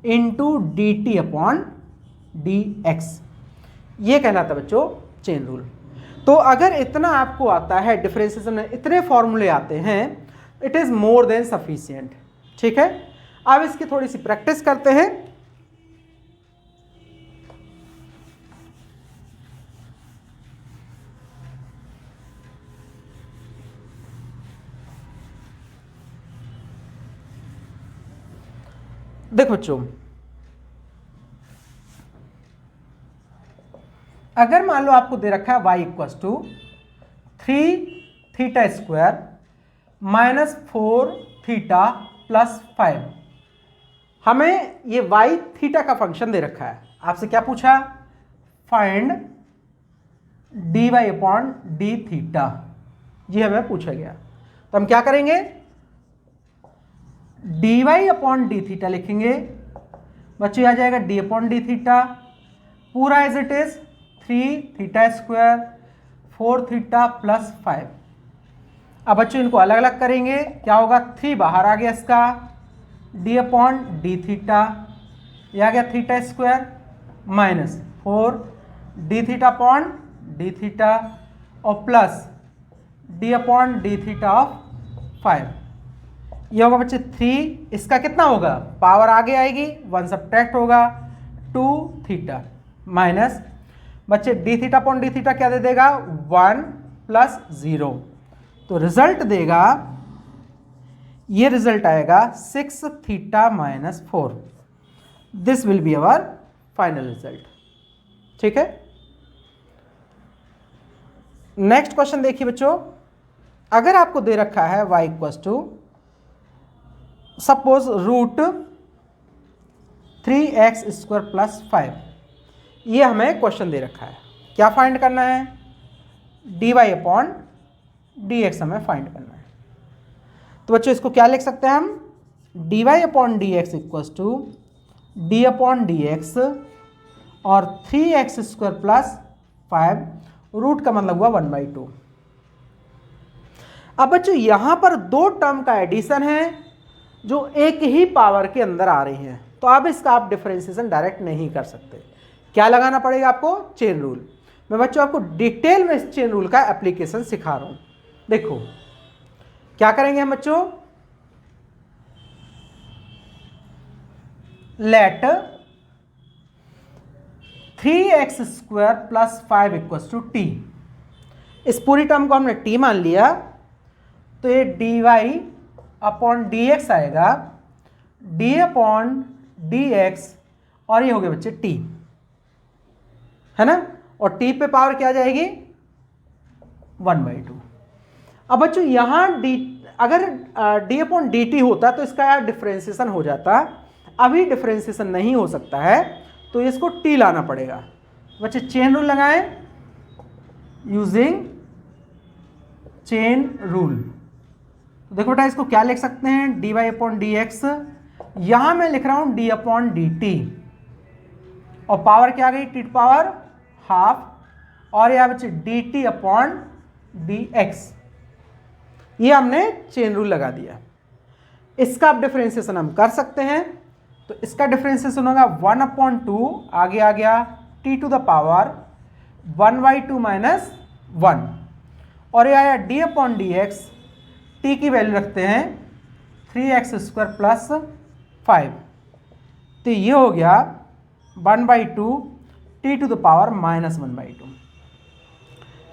into d t upon d x. ये कहलाता है बच्चों चेन रूल। तो अगर इतना आपको आता है, डिफरेंशिएशन में इतने फॉर्मूले आते हैं, it is more than sufficient. ठीक है। अब इसकी थोड़ी सी प्रैक्टिस करते हैं। देखो बच्चों, अगर मान लो आपको दे रखा है y equals to 3 theta square minus 4 theta plus 5, हमें ये y थीटा का फंक्शन दे रखा है। आपसे क्या पूछा, find d y upon d theta, ये हमें पूछा गया। तो हम क्या करेंगे, d y upon d theta लिखेंगे बच्चों, आ जाएगा डी अपॉन डी थीटा पूरा as it is 3 theta square 4 theta plus 5। अब बच्चों इनको अलग अलग करेंगे, क्या होगा, 3 बाहर आ गया इसका, डी अपॉन डी थीटा, ये आ गया theta square minus 4 d theta upon d theta और plus d upon d theta of 5। ये होगा बच्चे 3, इसका कितना होगा, पावर आगे आएगी, 1 सब्ट्रैक्ट होगा 2 थीटा माइनस बच्चे D theta upon d theta क्या दे देगा, 1 प्लस 0। तो रिजल्ट देगा, ये रिजल्ट आएगा 6 theta minus 4। This will be our final result. ठीक है। नेक्स्ट क्वेश्चन देखिए बच्चों, अगर आपको दे रखा है y equals to suppose root 3x square plus 5, ये हमें क्वेश्चन दे रखा है, क्या फाइंड करना है, dy अपॉन dx हमें फाइंड करना है। तो बच्चों इसको क्या लिख सकते हैं हम, dy upon dx equals to d upon dx और 3x स्क्वायर प्लस 5, रूट का मतलब हुआ 1/2। अब बच्चों यहां पर दो टर्म का एडिशन है जो एक ही पावर के अंदर आ रही हैं, तो अब इसका आप डिफरेंशिएशन डायरेक्ट नहीं कर सकते, क्या लगाना पड़ेगा आपको, चेन रूल। मैं बच्चों आपको डिटेल में इस चेन रूल का एप्लीकेशन सिखा रहा हूं। देखो क्या करेंगे हम बच्चों, let 3x square plus 5 equals to t, इस पूरी टर्म को हमने t मान लिया, तो ये dy अपॉन dx आएगा, d अपॉन dx और ये हो गया बच्चे t, है ना, और t पे पावर क्या आ जाएगी 1/2। अब बच्चों यहां अगर d अपॉन dt होता तो इसका डिफरेंशिएशन हो जाता, अभी डिफरेंशिएशन नहीं हो सकता है तो इसको t लाना पड़ेगा। बच्चे चेन रूल लगाएं, यूजिंग चेन रूल। तो देखो बेटा इसको क्या लिख सकते हैं, dy अपॉन dx, यहां मैं लिख रहा हूं d अपॉन dt और पावर क्या आ गई t पावर हाफ, और यह बच्चे dt अपॉन dx, ये हमने चेन रूल लगा दिया। इसका अब डिफरेंशिएशन हम कर सकते हैं, तो इसका डिफरेंशिएशन होगा 1/2, आगे आ गया t to the power 1/2 minus 1, और ये आया d अपॉन dx, t की वैल्यू रखते हैं 3x स्क्वायर प्लस 5, तो ये हो गया 1/2 t to the power minus 1/2।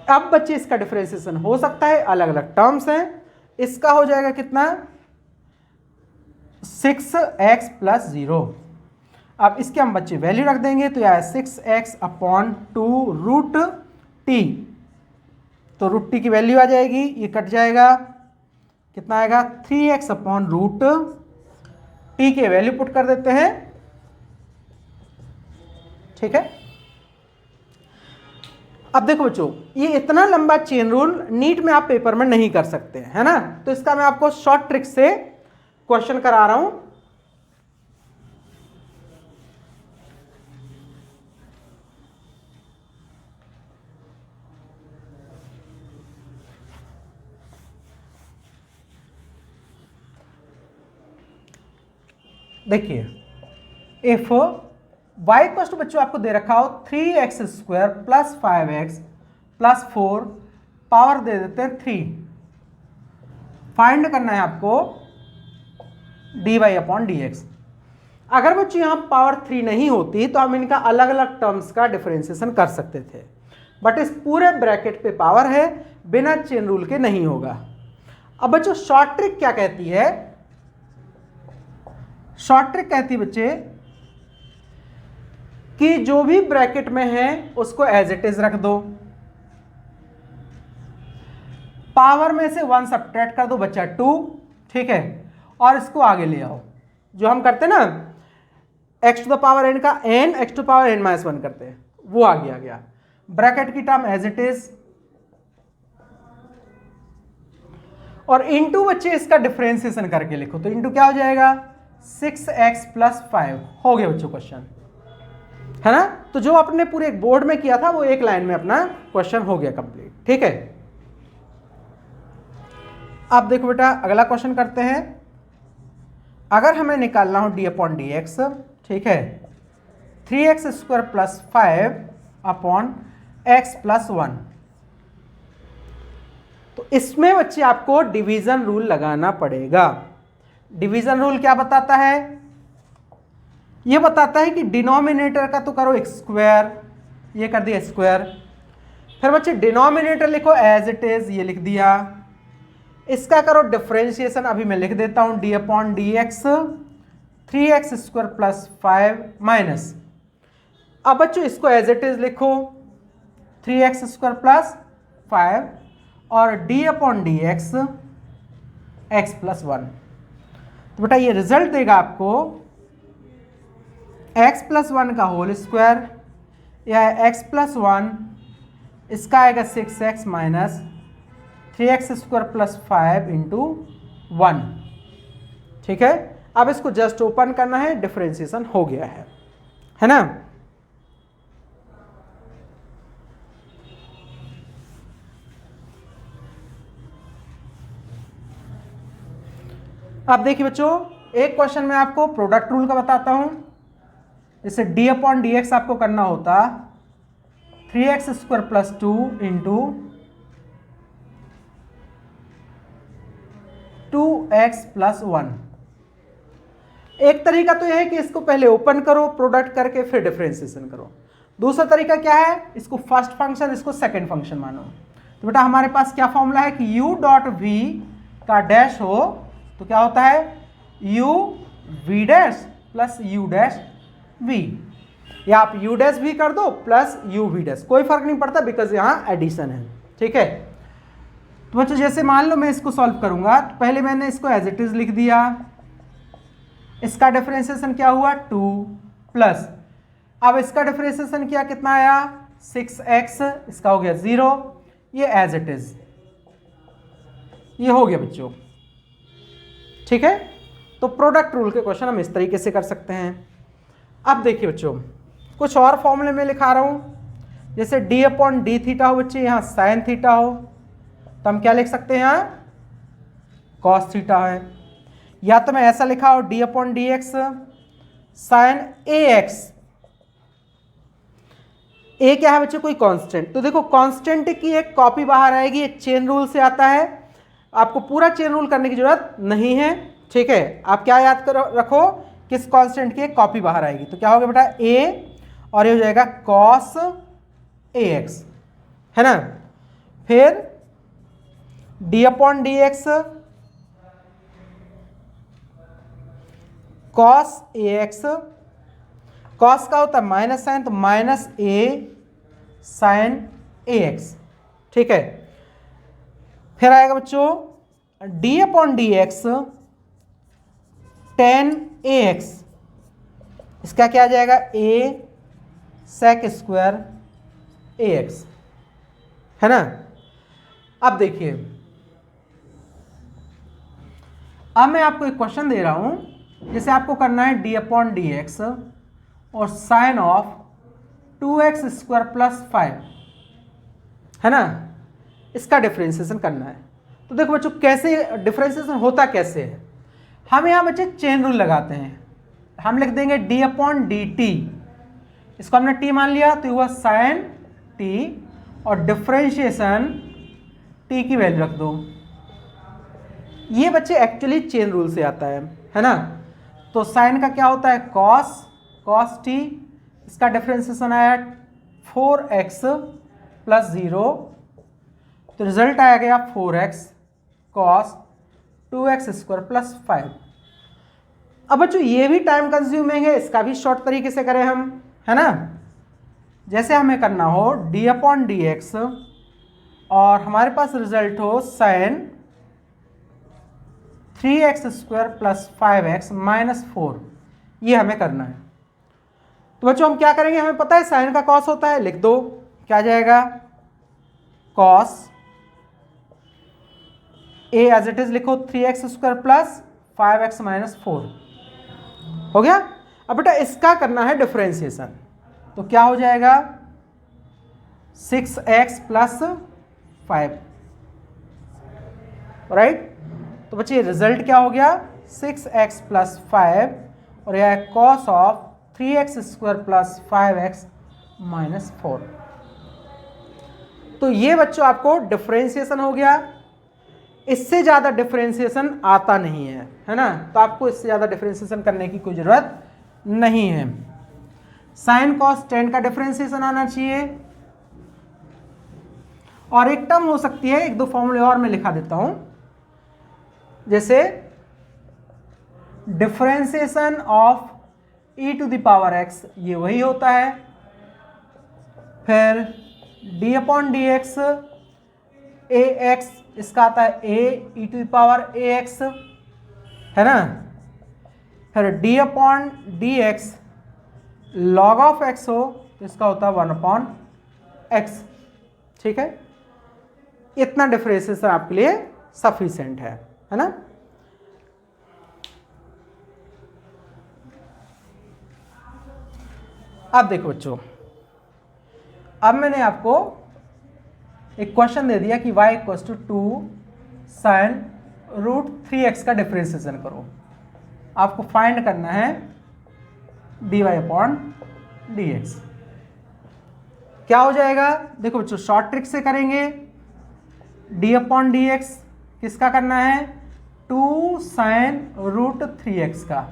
अब बच्चे इसका डिफरेंशिएशन हो सकता है, अलग अलग टर्म्स हैं, इसका हो जाएगा कितना 6x प्लस 0। अब इसके हम बच्चे वैल्यू रख देंगे, तो यह 6x अपॉन 2 रूट t, तो रूट t की वैल्यू आ जाएगी, ये कट जाएगा, कितना आएगा 3x अपॉन रूट t के वैल्यू पुट कर देते हैं, ठीक है। अब देखो बच्चों ये इतना लंबा चेन रूल नीट में आप पेपर में नहीं कर सकते, है ना, तो इसका मैं आपको शॉर्ट ट्रिक से क्वेश्चन करा रहा हूं। देखिए इफ y इक्वल टू बच्चों आपको दे रखा हो 3x square plus 5x plus 4, power दे देते हैं 3, फाइंड करना है आपको dy अपॉन dx। अगर बच्चों यहां पावर 3 नहीं होती तो हम इनका अलग अलग टर्म्स का डिफरेंशिएशन कर सकते थे, बट इस पूरे ब्रैकेट पे पावर है, बिना चेन रूल के नहीं होगा। अब बच्चों शॉर्ट ट्रिक क्या कहती है, शॉर्ट ट्रिक कहती है बच्चे कि जो भी ब्रैकेट में है उसको एज इट इज रख दो, पावर में से 1 सब्ट्रैक्ट कर दो, बच्चा 2, ठीक है, और इसको आगे ले आओ, जो हम करते हैं ना x to the power n का n x to power n minus 1 करते हैं, वो आगे आ गया, ब्रैकेट की टर्म एज इट इज, और इनटू बच्चे इसका डिफरेंशिएशन करके लिखो, तो इनटू क्या हो जाएगा 6x प्लस 5, हो गया बच्चों क्वेश्चन, है ना। तो जो आपने पूरे एक बोर्ड में किया था वो एक लाइन में अपना क्वेश्चन हो गया कंप्लीट, ठीक है। अब देखो बेटा अगला क्वेश्चन करते हैं, अगर हमें निकालना हो d अपॉन dx, ठीक है, 3x square plus 5 upon x plus 1, तो इसमें बच्चे आपको डिवीजन रूल लगाना पड़ेगा। डिवीजन रूल क्या बताता है, ये बताता है कि डिनोमिनेटर का तो करो स्क्वायर, ये कर दिया स्क्वायर, फिर बच्चे डिनोमिनेटर लिखो एज इट इज, ये लिख दिया, इसका करो डिफरेंशिएशन, अभी मैं लिख देता हूं d upon dx, 3x square plus 5 minus, अब बच्चों इसको एज इट इज लिखो 3x स्क्वायर प्लस 5, और D upon d x x plus 1। तो बेटा ये रिजल्ट देगा आपको एक्स प्लस 1 का होल स्क्वायर या एक्स प्लस 1, इसका आएगा 6x minus 3x square plus 5 into 1। ठीक है, अब इसको जस्ट ओपन करना है, डिफरेंशिएशन हो गया है ना। अब देखिए बच्चों, एक क्वेश्चन में आपको प्रोडक्ट रूल का बताता हूं। जैसे डी अपॉन डी एक्स आपको करना होता 3x square plus 2 into 2x plus 1। एक तरीका तो यह है कि इसको पहले ओपन करो प्रोडक्ट करके फिर डिफरेंशिएशन करो। दूसरा तरीका क्या है, इसको फर्स्ट फंक्शन इसको सेकंड फंक्शन मानो। तो बेटा हमारे पास क्या फॉर्मूला है कि u डॉट v का डैश हो तो क्या होता है u v dash plus u dash v, या आप u डैश भी कर दो प्लस u v डैश, कोई फर्क नहीं पड़ता बिकॉज यहाँ एडिशन है। ठीक है, तो बच्चों जैसे मान लो मैं इसको सॉल्व करूंगा तो पहले मैंने इसको एज इट इज लिख दिया, इसका डिफरेंशिएशन क्या हुआ 2 प्लस, अब इसका डिफरेंशिएशन किया कितना आया 6x, इसका हो गया 0, ये एज इट इज, ये हो गया बच्चों। ठीक है, तो प्रोडक्ट रूल के क्वेश्चन हम इस तरीके से कर सकते हैं। अब देखिए बच्चों, कुछ और फॉर्मूले में लिखा रहा हूं, जैसे d अपॉन डी थीटा हो बच्चे, यहाँ साइन थीटा हो तो हम क्या लिख सकते हैं, यहाँ कॉस थीटा है। या तो मैं ऐसा लिखा हो d upon d x sine a x, a क्या है बच्चों कोई कांस्टेंट, तो देखो कांस्टेंट की एक कॉपी बाहर आएगी, ये चेन रूल से आता है, आपको पूरा चेन रूल करने की जरूरत नहीं है। ठीक है, आप क्या याद करो रखो, किस कांस्टेंट की एक कॉपी बाहर आएगी, तो क्या होगा बेटा a और ये हो जाएगा कॉस ए एक्स, है ना। फिर d upon d x cos a x, cos का होता है माइनस साइन, तो minus a sine a x. ठीक है, फिर आएगा बच्चों d upon d x tan a x, इसका क्या आ जाएगा a sec square a x, है ना। अब देखिए, अब मैं आपको एक क्वेश्चन दे रहा हूं, जैसे आपको करना है d अपॉन डी एक्स और sine of 2x square plus 5, है ना, इसका डिफरेंशिएशन करना है। तो देखो बच्चों कैसे डिफरेंशिएशन होता कैसे है, हम यहाँ बच्चे चेन रूल लगाते हैं, हम लिख देंगे d अपॉन डी टी, इसको हमने t मान लिया तो हुआ साइन t और डिफरेंशिएशन t की वैल्यू रख दो। ये बच्चे एक्चुअली चेन रूल से आता है ना। तो साइन का क्या होता है कॉस t, इसका डिफरेंशिएशन आया 4x प्लस 0, तो रिजल्ट आया गया 4x cos 2x square plus 5। अब बच्चों ये भी टाइम कंज्यूमिंग है, इसका भी शॉर्ट तरीके से करें हम, है ना। जैसे हमें करना हो d अपॉन डी एक्स और हमारे पास रिजल्ट हो sine 3x square plus 5x minus 4, ये हमें करना है। तो बच्चों हम क्या करेंगे, हमें पता है साइन का कॉस होता है, लिख दो, क्या आ जाएगा cos a as it is लिखो 3x square plus 5x minus 4, हो गया। अब बेटा इसका करना है डिफरेंशिएशन, तो क्या हो जाएगा 6x प्लस 5, राइट। तो बच्चे रिजल्ट क्या हो गया 6x प्लस 5 और यह cos of 3x square plus 5x minus 4। तो ये बच्चों आपको डिफरेंशिएशन हो गया, इससे ज़्यादा डिफरेंशिएशन आता नहीं है ना, तो आपको इससे ज़्यादा डिफरेंशिएशन करने की कोई ज़रूरत नहीं है। साइन कॉस टेन का डिफरेंशिएशन आना चाहिए, और एक टर्म हो सकती है, एक दो फॉर्मूले और मैं लिखा देता हूं, जैसे differentiation of e to the power x, ये वही होता है। फिर d upon d x a x, इसका आता है a e to power a x, है ना। फिर d upon d x log of x हो तो इसका होता है 1 अपॉन एक्स, ठीक है। इतना डिफरेंशिएशन आपके लिए सफिशिएंट है ना। अब देखो बच्चों, अब मैंने आपको एक क्वेश्चन दे दिया कि y equals to 2 sine root 3x का डिफरेंशिएशन करो। आपको फाइंड करना है dy अपॉन dx। क्या हो जाएगा, देखो बच्चों शॉर्ट ट्रिक से करेंगे। d अपॉन dx किसका करना है, 2 साइन रूट 3x का।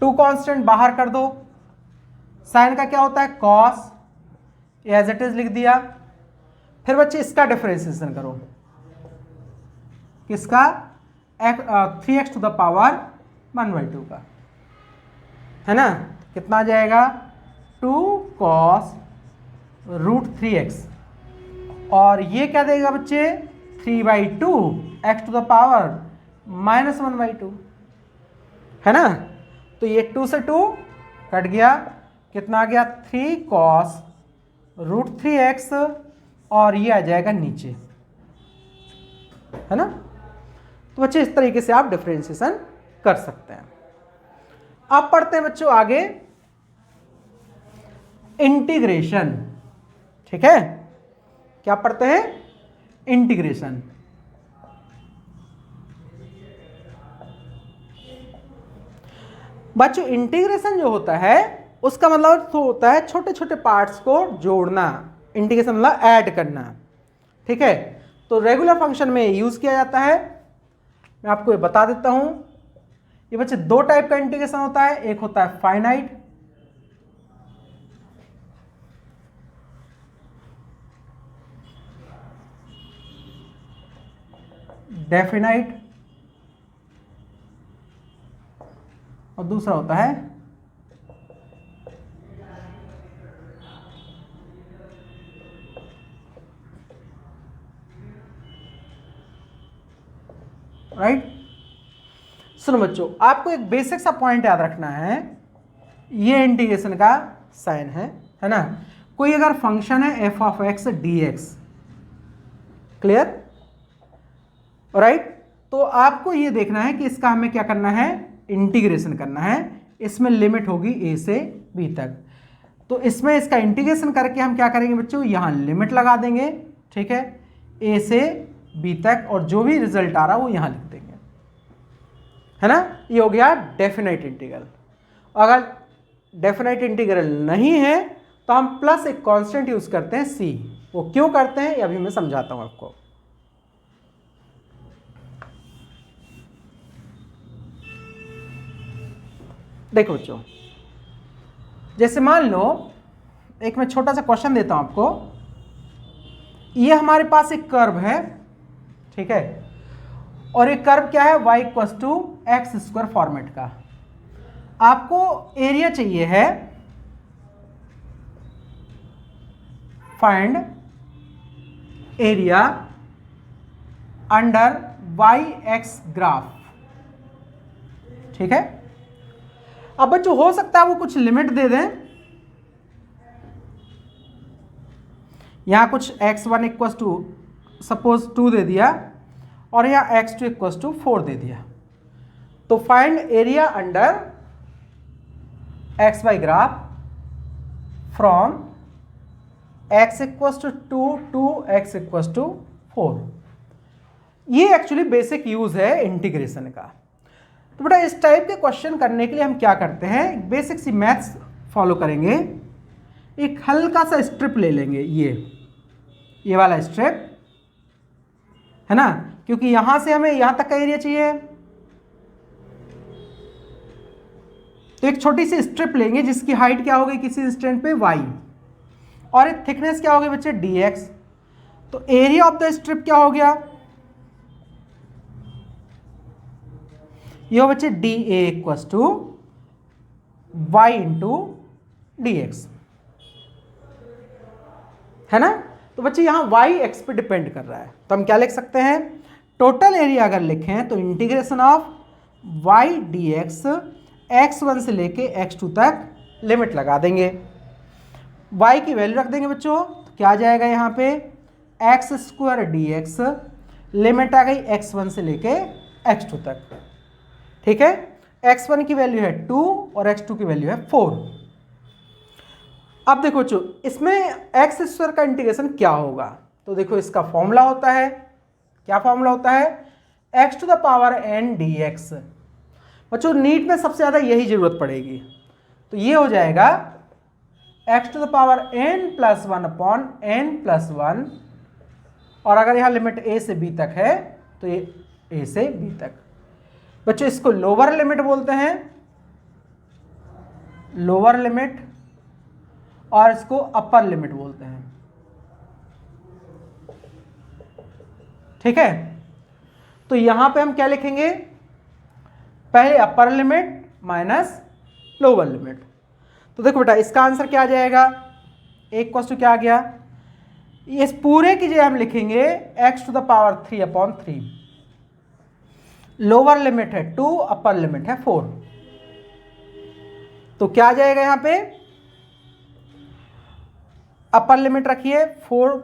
2 कांस्टेंट बाहर कर दो, साइन का क्या होता है कॉस, एज इट इज लिख दिया। फिर बच्चे इसका डिफरेंशिएशन करो, किसका, 3x टू द पावर 1/2 का, है ना। कितना आ जाएगा, 2 कॉस रूट 3x, और ये क्या देगा बच्चे, 3/2 x टू द पावर -1/2, है ना। तो ये 2 से 2 कट गया, कितना आ गया, 3 कॉस रूट 3x, और ये आ जाएगा नीचे, है ना। तो बच्चे इस तरीके से आप डिफरेंशिएशन कर सकते हैं। अब पढ़ते हैं बच्चों आगे इंटीग्रेशन, ठीक है। क्या पढ़ते हैं, इंटीग्रेशन। बच्चों इंटीग्रेशन जो होता है उसका मतलब तो होता है छोटे छोटे पार्ट्स को जोड़ना, इंटीग्रेशन मतलब ऐड करना, ठीक है। तो रेगुलर फंक्शन में यूज किया जाता है। मैं आपको ये बता देता हूं, ये बच्चे 2 टाइप का इंटीग्रेशन होता है, एक होता है फाइनाइट, डेफिनाइट, और दूसरा होता है राइट। सुनो बच्चों, आपको एक बेसिक सा पॉइंट याद रखना है, ये इंटीग्रेशन का साइन है ना। कोई अगर फंक्शन है f of x dx, clear, right. तो आपको ये देखना है कि इसका हमें क्या करना है, इंटीग्रेशन करना है। इसमें लिमिट होगी a से b तक, तो इसमें इसका इंटीग्रेशन करके हम क्या करेंगे बच्चों, यहां लिमिट लगा देंगे, ठीक है, a से b तक, और जो भी रिजल्ट आ रहा है वो यहां लिख देंगे, है ना। ये हो गया डेफिनाइट इंटीग्रल। अगर डेफिनाइट इंटीग्रल नहीं है तो हम प्लस एक कांस्टेंट यूज करते हैं c। वो क्यों करते हैं ये अभी मैं समझाता हूं आपको। देखो बच्चों, जैसे मान लो एक मैं छोटा सा क्वेश्चन देता हूं आपको। ये हमारे पास एक कर्व है, ठीक है, और एक कर्व क्या है, y equals to x square format का। आपको एरिया चाहिए है, find area under y x graph, ठीक है। अब बच्चों हो सकता है वो कुछ लिमिट दे दें, यहां कुछ x1 इक्वल्स टू सपोज 2 दे दिया, और यहाँ x2 इक्वल्स टू 4 दे दिया। तो find area under x y graph from x equals to 2 to x equals to 4। ये एक्चुअली बेसिक यूज है इंटीग्रेशन का। तो बेटा इस टाइप के क्वेश्चन करने के लिए हम क्या करते हैं, बेसिक सी मैथ्स फॉलो करेंगे। एक हल्का सा स्ट्रिप ले लेंगे, ये वाला स्ट्रिप, है ना, क्योंकि यहां से हमें यहां तक का एरिया चाहिए। तो एक छोटी सी स्ट्रिप लेंगे जिसकी हाइट क्या होगी किसी इंस्टेंट पे y, और एक थिकनेस क्या होगी बच्चे dx। तो एरिया ऑफ द स्ट्रिप क्या हो गया, ये हो बच्चे dA equals to y into dx, है ना। तो बच्चे यहाँ वाई एक्स पे डिपेंड कर रहा है, तो हम क्या लिख सकते हैं, टोटल एरिया अगर लिखें तो integration of y d x x1 से लेके x2 तक लिमिट लगा देंगे, y की वैल्यू रख देंगे बच्चों, तो क्या आ जाएगा यहाँ पे x square d x, limit आ गई x1 से लेके x2 तक। ठीक है, x1 की वैल्यू है 2 और x2 की वैल्यू है 4। अब देखो बच्चों इसमें एक्स स्क्वायर का इंटीग्रेशन क्या होगा, तो देखो इसका फॉर्मूला होता है, क्या फॉर्मूला होता है, x to the power n dx। बच्चों नीट में सबसे ज़्यादा यही जरूरत पड़ेगी, तो ये हो जाएगा x to the power n plus 1 upon n plus 1, और अगर यहाँ लिमिट a से b तक है तो ये a से b तक। बच्चों इसको लोअर लिमिट बोलते हैं, लोअर लिमिट, और इसको अपर लिमिट बोलते हैं। ठीक है, तो यहां पे हम क्या लिखेंगे, पहले upper limit minus lower limit. तो देखो बेटा इसका आंसर क्या आ जाएगा, एक क्वेश्चन क्या आ गया, इस पूरे की जगह हम लिखेंगे x to the power 3 upon 3, lower limit है 2, अपर लिमिट है 4, तो क्या आ जाएगा यहां पे, अपर लिमिट रखिए 4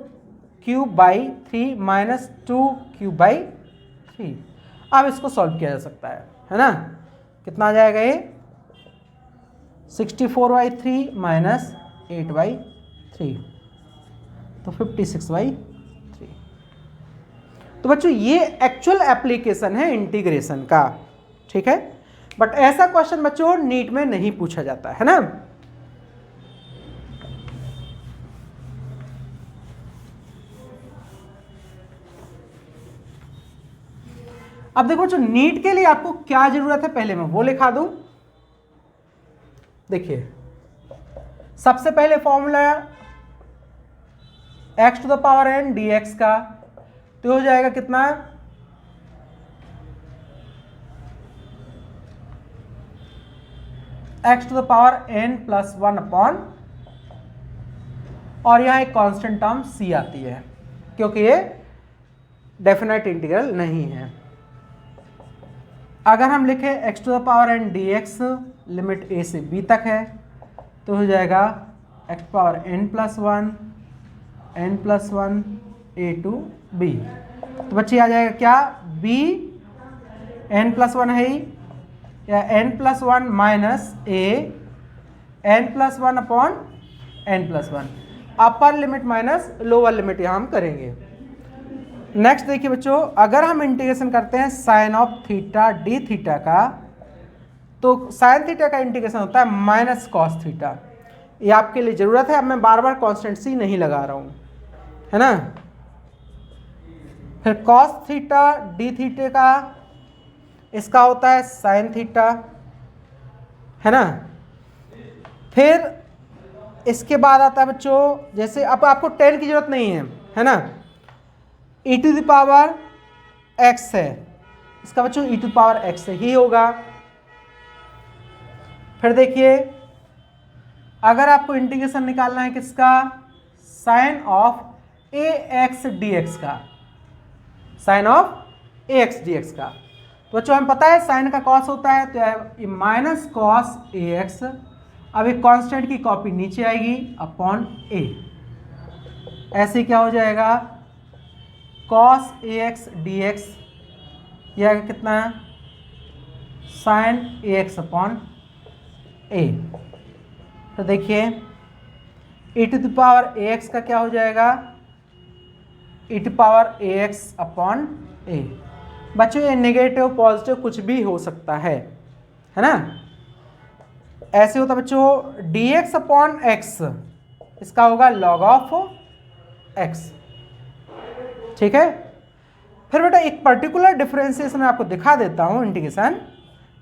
cube by 3 minus 2 cube by 3। अब इसको सॉल्व किया जा सकता है ना, कितना आ जाएगा ये 64/3 माइनस 8/3, तो 56/3। तो बच्चों ये एक्चुअल एप्लीकेशन है इंटीग्रेशन का। ठीक है, बट ऐसा क्वेश्चन बच्चों नीट में नहीं पूछा जाता है ना। अब देखो जो नीट के लिए आपको क्या जरूरत है पहले मैं वो लिखा दूं। देखिए सबसे पहले formula x to the power n dx का, तो हो जाएगा कितना, x to the power n plus 1 upon, और यहां एक कांस्टेंट टर्म c आती है क्योंकि ये डेफिनेट इंटीग्रल नहीं है। अगर हम लिखें x to the power n dx limit a से b तक है, तो हो जाएगा x power n plus 1 a to b। तो बच्चे आ जाएगा क्या, b n प्लस 1 है ही, या n plus 1 minus a n plus 1 upon n plus 1, upper limit minus lower limit यहां हम करेंगे। नेक्स्ट देखिए बच्चों, अगर हम इंटीग्रेशन करते हैं sine of theta d theta का, तो साइन थीटा का इंटीग्रेशन होता है माइनस कॉस थीटा। ये आपके लिए जरूरत है, अब मैं बार बार कॉन्स्टेंट सी नहीं लगा रहा हूं, है ना। फिर कॉस थीटा डी थीटा का, इसका होता है साइन थीटा, है ना। फिर इसके बाद आता है बच्चों, जैसे अब आपको टेन की जरूरत नहीं है ना, e to the power x है, इसका बच्चों e to the power x ही होगा। फिर देखिए अगर आपको इंटीग्रेशन निकालना है किसका, साइन ऑफ ax dx का, साइन ऑफ ax dx का, तो बच्चों हमें पता है साइन का कॉस होता है, तो ये माइनस कॉस ax, अब एक कांस्टेंट की कॉपी नीचे आएगी अपॉन a, ऐसे क्या हो जाएगा cos ax dx, यह कितना है साइन ax अपॉन a। तो देखिए e to the power ax का क्या हो जाएगा, e to power ax upon a। बच्चों ये नेगेटिव पॉजिटिव कुछ भी हो सकता है ना। ऐसे होता बच्चों dx अपॉन x, इसका होगा log ऑफ x। ठीक है, फिर बेटा एक पर्टिकुलर डिफरेंशिएशन मैं आपको दिखा देता हूं इंटीग्रेशन।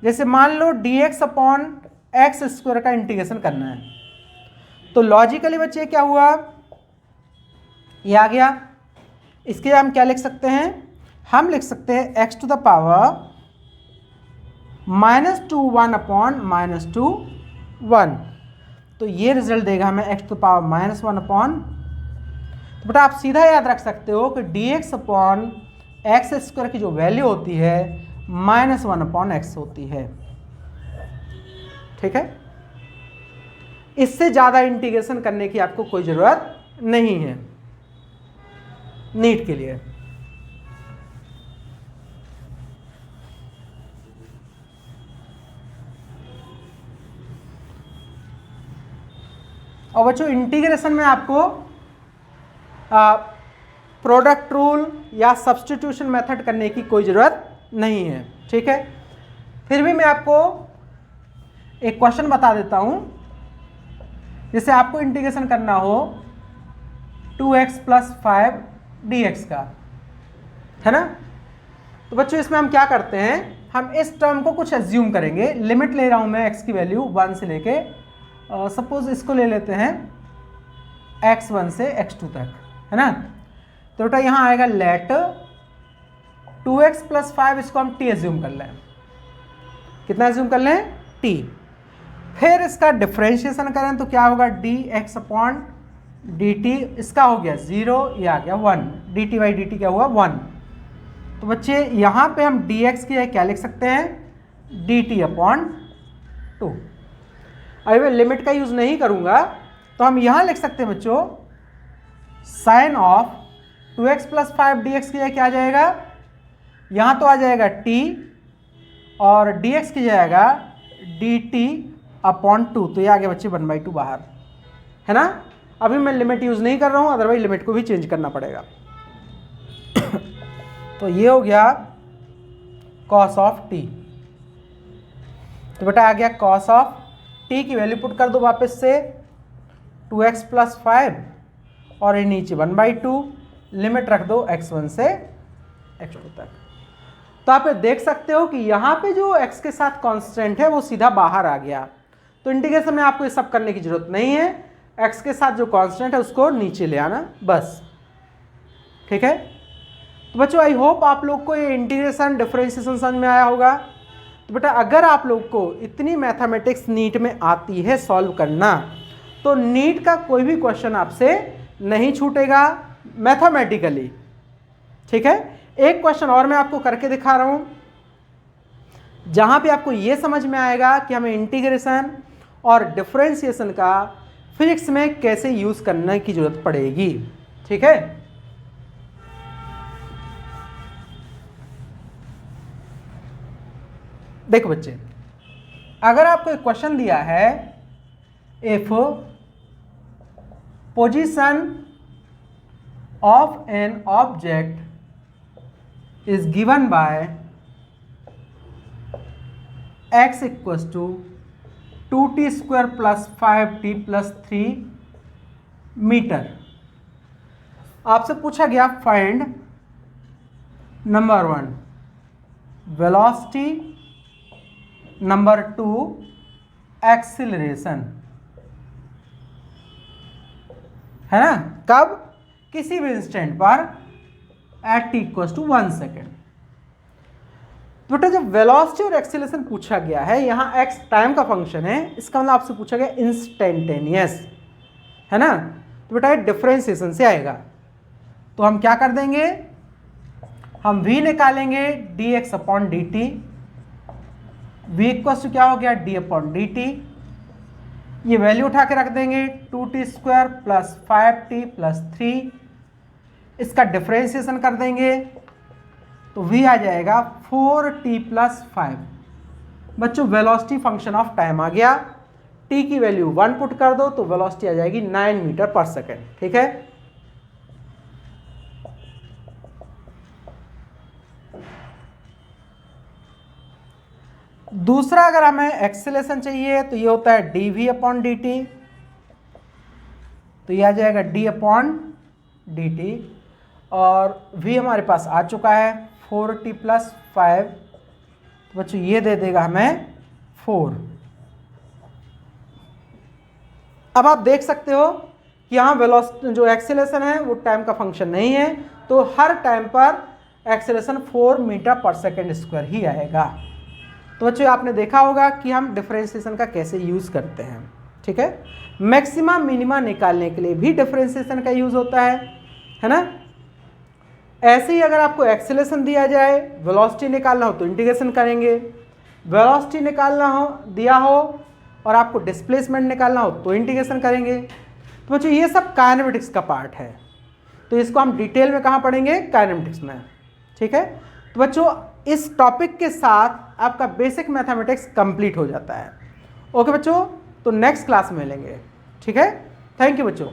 जैसे मान लो dx अपॉन एक्स स्क्वायर का इंटीग्रेशन करना है, तो लॉजिकली बच्चे क्या हुआ, ये आ गया, इसके हम क्या लिख सकते हैं, हम लिख सकते हैं x to the power -2 1 upon -2 1, तो ये रिजल्ट देगा हमें x to the power -1 upon, तो बेटा आप सीधा याद रख सकते हो कि dx अपॉन एक्स स्क्वायर की जो वैल्यू होती है -1 अपॉन एक्स होती है। ठीक है, इससे ज़्यादा इंटीग्रेशन करने की आपको कोई ज़रूरत नहीं है नीट के लिए। और बच्चों इंटीग्रेशन में आपको प्रोडक्ट रूल या सब्स्टिट्यूशन मेथड करने की कोई ज़रूरत नहीं है। ठीक है, फिर भी मैं आपको एक क्वेश्चन बता देता हूं, जिसे आपको इंटीग्रेशन करना हो 2x + 5 dx का, है ना। तो बच्चों इसमें हम क्या करते हैं, हम इस टर्म को कुछ एज्यूम करेंगे। लिमिट ले रहा हूं मैं x की वैल्यू 1 से लेके सपोज इसको ले लेते हैं x1 से x2 तक, है ना। तो बेटा यहाँ आएगा लेट 2x + 5, इसको हम t एज्यूम कर लें। कितना एज्यूम कर लें, t। फिर इसका डिफरेंशिएशन करें तो क्या होगा, dx अपॉन dt, इसका हो गया 0, ये आ गया 1, dt/dt क्या हुआ 1। तो बच्चे यहाँ पे हम dx की क्या लिख सकते हैं, dt अपॉन 2। अभी मैं लिमिट का यूज़ नहीं करूँगा, तो हम यहाँ लिख सकते हैं बच्चों साइन ऑफ 2x + 5 dx की क्या आ जाएगा, यहाँ तो आ जाएगा t और dx की जाएगा dt अपॉन 2, तो ये आ गया बच्चे 1/2 बाहर, है ना। अभी मैं लिमिट यूज़ नहीं कर रहा हूँ, अदरवाइज लिमिट को भी चेंज करना पड़ेगा। तो ये हो गया cos ऑफ t। तो बेटा आ गया cos ऑफ t की वैल्यू पुट कर दो वापस से 2x + 5 और ये नीचे 1/2, लिमिट रख दो x1 से x2 तक। तो आप देख सकते हो कि यहाँ पे जो x के साथ कांस्टेंट है वो सीधा बाहर आ गया। तो इंटीग्रेशन में आपको ये सब करने की जरूरत नहीं है, x के साथ जो कांस्टेंट है उसको नीचे ले आना बस। ठीक है, तो बच्चों आई होप आप लोग को ये इंटीग्रेशन डिफरेंशिएशन समझ में आया होगा। तो बेटा अगर आप लोग को इतनी मैथमेटिक्स नीट में आती है सॉल्व करना, तो नीट का कोई भी क्वेश्चन आपसे नहीं छूटेगा मैथमेटिकली। ठीक है, एक क्वेश्चन और मैं आपको करके दिखा रहा हूं, जहां पे आपको यह समझ में आएगा कि हमें इंटीग्रेशन और डिफरेंशिएशन का फिजिक्स में कैसे यूज करने की जरूरत पड़ेगी। ठीक है, देखो बच्चे, अगर आपको एक क्वेश्चन दिया है, if position of an object is given by x equals to 2t square plus 5t plus 3 metre. आपसे पूछा गया find number 1 velocity, number 2 acceleration, है ना। कब, किसी भी इंस्टेंट पर at t equals to 1 second. तो बेटा जब वेलोसिटी और एक्सीलरेशन पूछा गया है, यहाँ x टाइम का फंक्शन है, इसका मतलब आपसे पूछा गया इंस्टेंटेनियस, है ना। तो बेटा ये डिफरेंशिएशन से आएगा, तो हम क्या कर देंगे, हम v निकालेंगे dx upon dt, v equals to क्या हो गया d अपॉन dt, ये वैल्यू उठा के रख देंगे 2t square plus 5t plus 3, इसका डिफरेंशिएशन कर देंगे तो v आ जाएगा 4t प्लस 5। बच्चों वेलोसिटी फंक्शन ऑफ टाइम आ गया, t की वैल्यू 1 पुट कर दो तो वेलोसिटी आ जाएगी 9 मीटर पर सेकेंड। ठीक है, दूसरा अगर हमें एक्सेलरेशन चाहिए तो ये होता है dv अपॉन dt, तो ये आ जाएगा d अपॉन dt, और v हमारे पास आ चुका है 4t प्लस 5, तो बच्चों ये दे देगा हमें 4। अब आप देख सकते हो कि यहाँ वेलोसिटी जो एक्सेलरेशन है वो टाइम का फंक्शन नहीं है, तो हर टाइम पर एक्सेलरेशन 4 मीटर पर सेकेंड स्क्वायर ही आएगा। तो बच्चों आपने देखा होगा कि हम डिफरेंशिएशन का कैसे यूज़ करते हैं। ठीक है, मैक्सिमम मिनिमा निकालने के लिए भी डिफरेंशिएशन का यूज़ होता है, है ना। ऐसे ही अगर आपको एक्सेलरेशन दिया जाए, वेलोसिटी निकालना हो तो इंटीग्रेशन करेंगे, वेलोसिटी निकालना हो दिया हो और आपको डिस्प्लेसमेंट निकालना हो तो इंटीग्रेशन करेंगे। तो बच्चों ये सब काइनेमेटिक्स का पार्ट है, तो इसको हम डिटेल में कहाँ पढ़ेंगे, काइनेमेटिक्स में, ठीक है। तो बच्चों इस टॉपिक के साथ आपका बेसिक मैथमेटिक्स कंप्लीट हो जाता है। ओके बच्चों, तो नेक्स्ट क्लास में मिलेंगे, ठीक है। थैंक यू बच्चों।